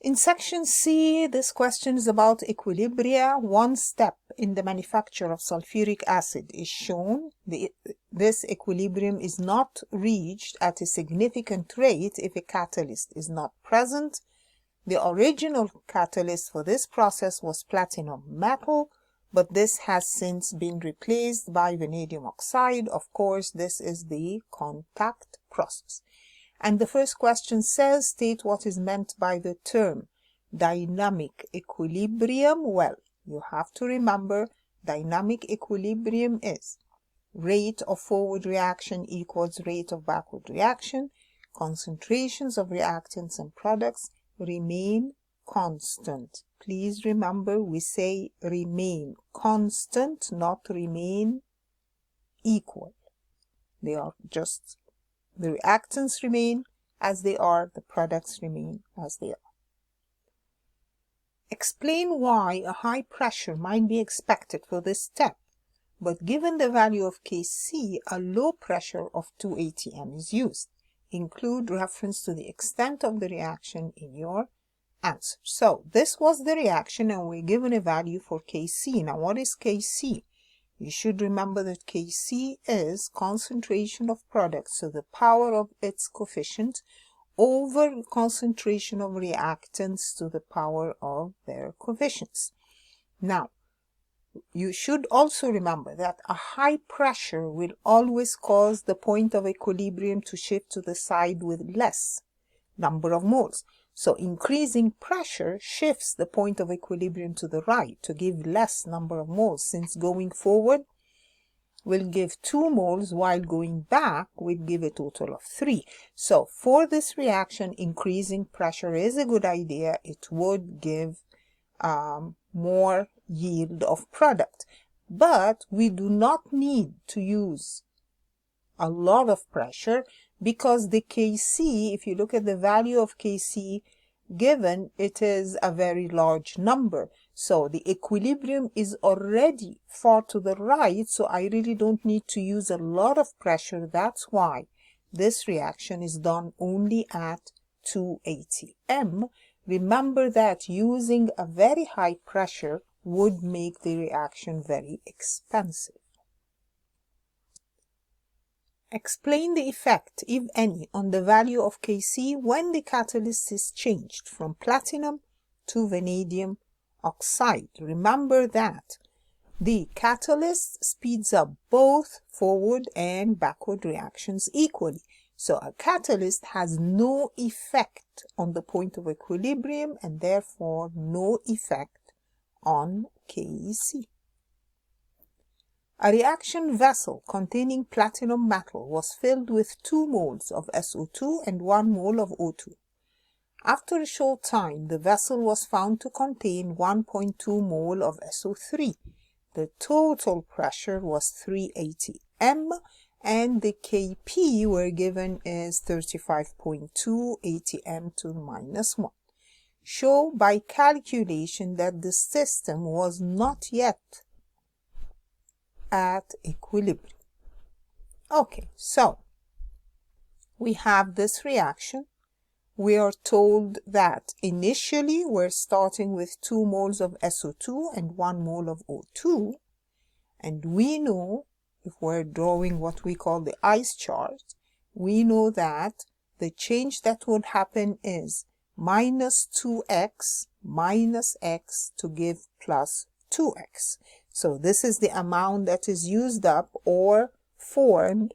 In section C, this question is about equilibria. One step in the manufacture of sulfuric acid is shown. This equilibrium is not reached at a significant rate if a catalyst is not present. The original catalyst for this process was platinum metal, but this has since been replaced by vanadium oxide. Of course, this is the contact process. And the first question says, state what is meant by the term dynamic equilibrium. Well, you have to remember dynamic equilibrium is rate of forward reaction equals rate of backward reaction. Concentrations of reactants and products remain constant. Please remember, we say remain constant, not remain equal. They are just, the reactants remain as they are, the products remain as they are. Explain why a high pressure might be expected for this step, but given the value of Kc, a low pressure of 2 atm is used. Include reference to the extent of the reaction in your answer. So this was the reaction and we're given a value for Kc. Now what is Kc? You should remember that Kc is concentration of products, so the power of its coefficient over concentration of reactants to the power of their coefficients. Now, you should also remember that a high pressure will always cause the point of equilibrium to shift to the side with less number of moles. So increasing pressure shifts the point of equilibrium to the right to give less number of moles, since going forward will give 2 moles while going back will give a total of 3. So for this reaction, increasing pressure is a good idea. It would give more yield of product. But we do not need to use a lot of pressure, because the Kc, if you look at the value of Kc given, it is a very large number. So the equilibrium is already far to the right, so I really don't need to use a lot of pressure. That's why this reaction is done only at 280 m. Remember that using a very high pressure would make the reaction very expensive. Explain the effect, if any, on the value of Kc when the catalyst is changed from platinum to vanadium oxide. Remember that the catalyst speeds up both forward and backward reactions equally. So a catalyst has no effect on the point of equilibrium and therefore no effect on Kc. A reaction vessel containing platinum metal was filled with 2 moles of SO2 and 1 mole of O2. After a short time, the vessel was found to contain 1.2 mole of SO3. The total pressure was 380 m, and the Kp we're given is 35.2, 80 m to the minus 1. Show by calculation that the system was not yet at equilibrium. Okay, so we have this reaction. We are told that initially we're starting with 2 moles of SO2 and 1 mole of O2, and we know, if we're drawing what we call the ice chart, we know that the change that would happen is minus 2x minus x to give plus 2x. So this is the amount that is used up or formed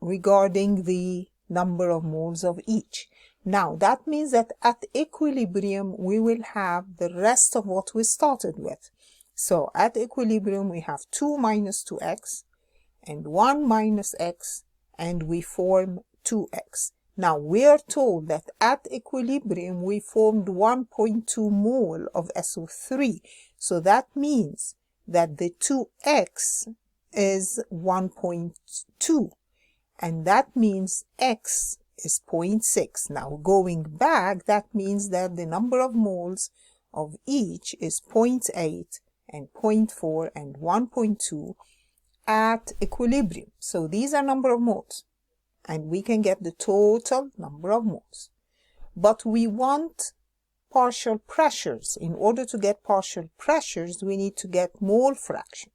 regarding the number of moles of each. Now that means that at equilibrium we will have the rest of what we started with. So at equilibrium we have 2 minus 2x and 1 minus x, and we form 2x. Now we are told that at equilibrium we formed 1.2 mole of SO3. So that means that the 2x is 1.2, and that means x is 0.6. Now going back, that means that the number of moles of each is 0.8 and 0.4 and 1.2 at equilibrium. So these are number of moles, and we can get the total number of moles. But we want partial pressures. In order to get partial pressures, we need to get mole fraction.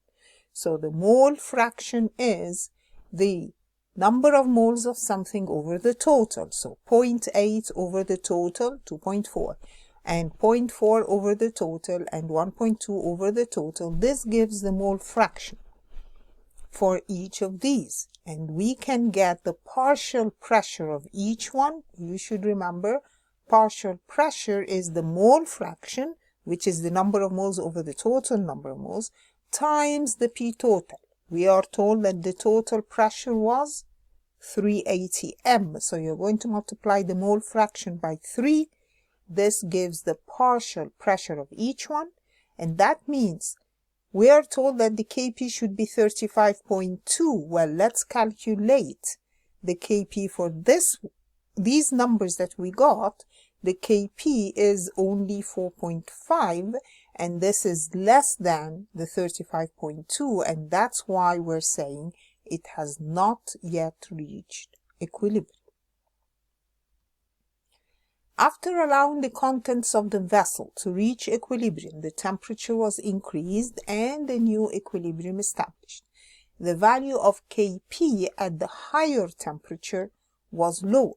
So the mole fraction is the number of moles of something over the total. So 0.8 over the total, 2.4, and 0.4 over the total, and 1.2 over the total. This gives the mole fraction for each of these. And we can get the partial pressure of each one. You should remember, partial pressure is the mole fraction, which is the number of moles over the total number of moles, times the P total. We are told that the total pressure was 380 m. So you're going to multiply the mole fraction by 3. This gives the partial pressure of each one. And that means we are told that the Kp should be 35.2. Well, let's calculate the Kp for these numbers that we got. The Kp is only 4.5, and this is less than the 35.2, and that's why we're saying it has not yet reached equilibrium. After allowing the contents of the vessel to reach equilibrium, the temperature was increased and a new equilibrium established. The value of Kp at the higher temperature was lower.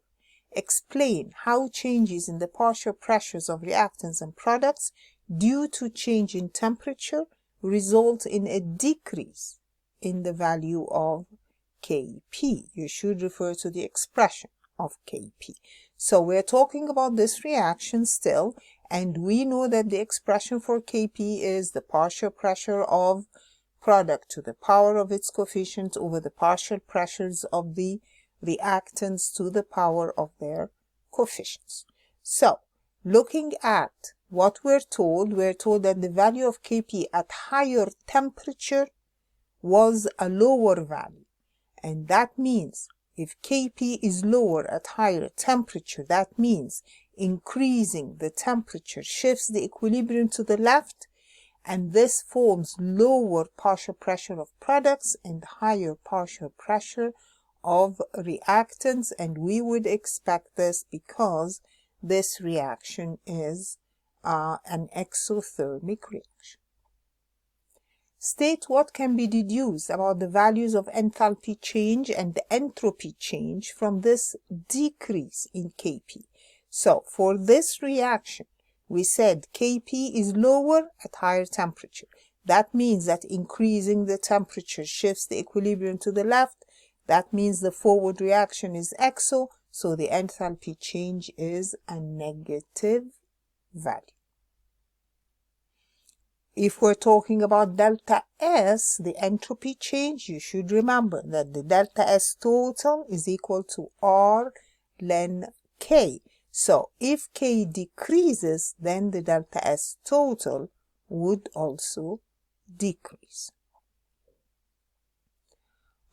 Explain how changes in the partial pressures of reactants and products due to change in temperature result in a decrease in the value of Kp. You should refer to the expression of Kp. So we're talking about this reaction still, and we know that the expression for Kp is the partial pressure of product to the power of its coefficient over the partial pressures of the reactants to the power of their coefficients. So, looking at what we're told that the value of Kp at higher temperature was a lower value. And that means if Kp is lower at higher temperature, that means increasing the temperature shifts the equilibrium to the left, and this forms lower partial pressure of products and higher partial pressure of reactants, and we would expect this because this reaction is an exothermic reaction. State what can be deduced about the values of enthalpy change and the entropy change from this decrease in Kp. So, for this reaction, we said Kp is lower at higher temperature. That means that increasing the temperature shifts the equilibrium to the left. That means the forward reaction is exo, so the enthalpy change is a negative value. If we're talking about delta S, the entropy change, you should remember that the delta S total is equal to R ln K. So if K decreases, then the delta S total would also decrease.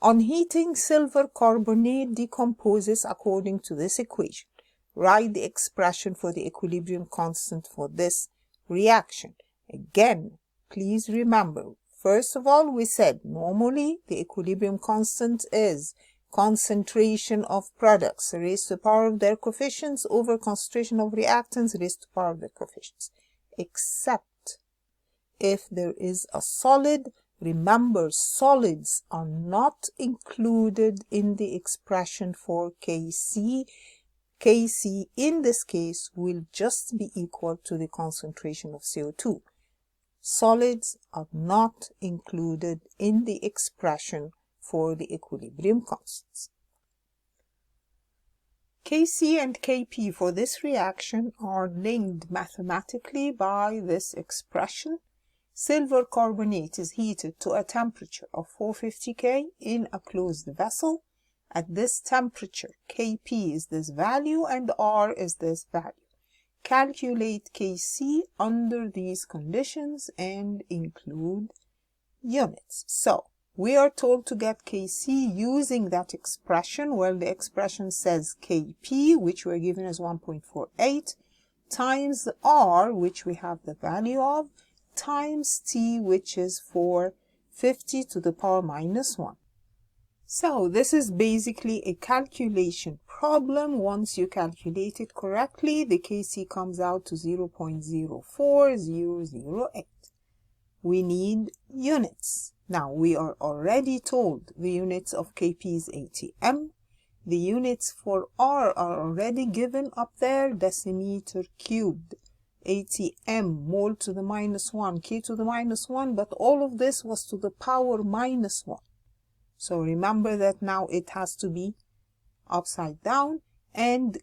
On heating, silver carbonate decomposes according to this equation. Write the expression for the equilibrium constant for this reaction. Again, please remember, first of all, we said normally the equilibrium constant is concentration of products raised to the power of their coefficients over concentration of reactants raised to the power of their coefficients. Except if there is a solid. Remember, solids are not included in the expression for Kc. Kc in this case will just be equal to the concentration of CO2. Solids are not included in the expression for the equilibrium constants. Kc and Kp for this reaction are linked mathematically by this expression. Silver carbonate is heated to a temperature of 450 K in a closed vessel. At this temperature, Kp is this value and R is this value. Calculate Kc under these conditions and include units. So, we are told to get Kc using that expression. Well, the expression says Kp, which we're given as 1.48, times R, which we have the value of, times T, which is 450 to the power minus 1. So this is basically a calculation problem. Once you calculate it correctly, the Kc comes out to 0.04008. We need units. Now we are already told the units of Kp is atm. The units for R are already given up there, decimeter cubed. atm, mole to the minus 1, K to the minus 1, but all of this was to the power minus 1. So remember that now it has to be upside down, and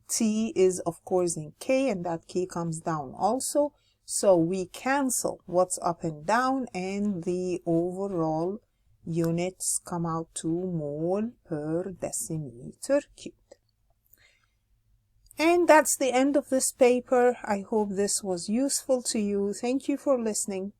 T is of course in K, and that K comes down also. So we cancel what's up and down, and the overall units come out to mole per decimeter cubed. And that's the end of this paper. I hope this was useful to you. Thank you for listening.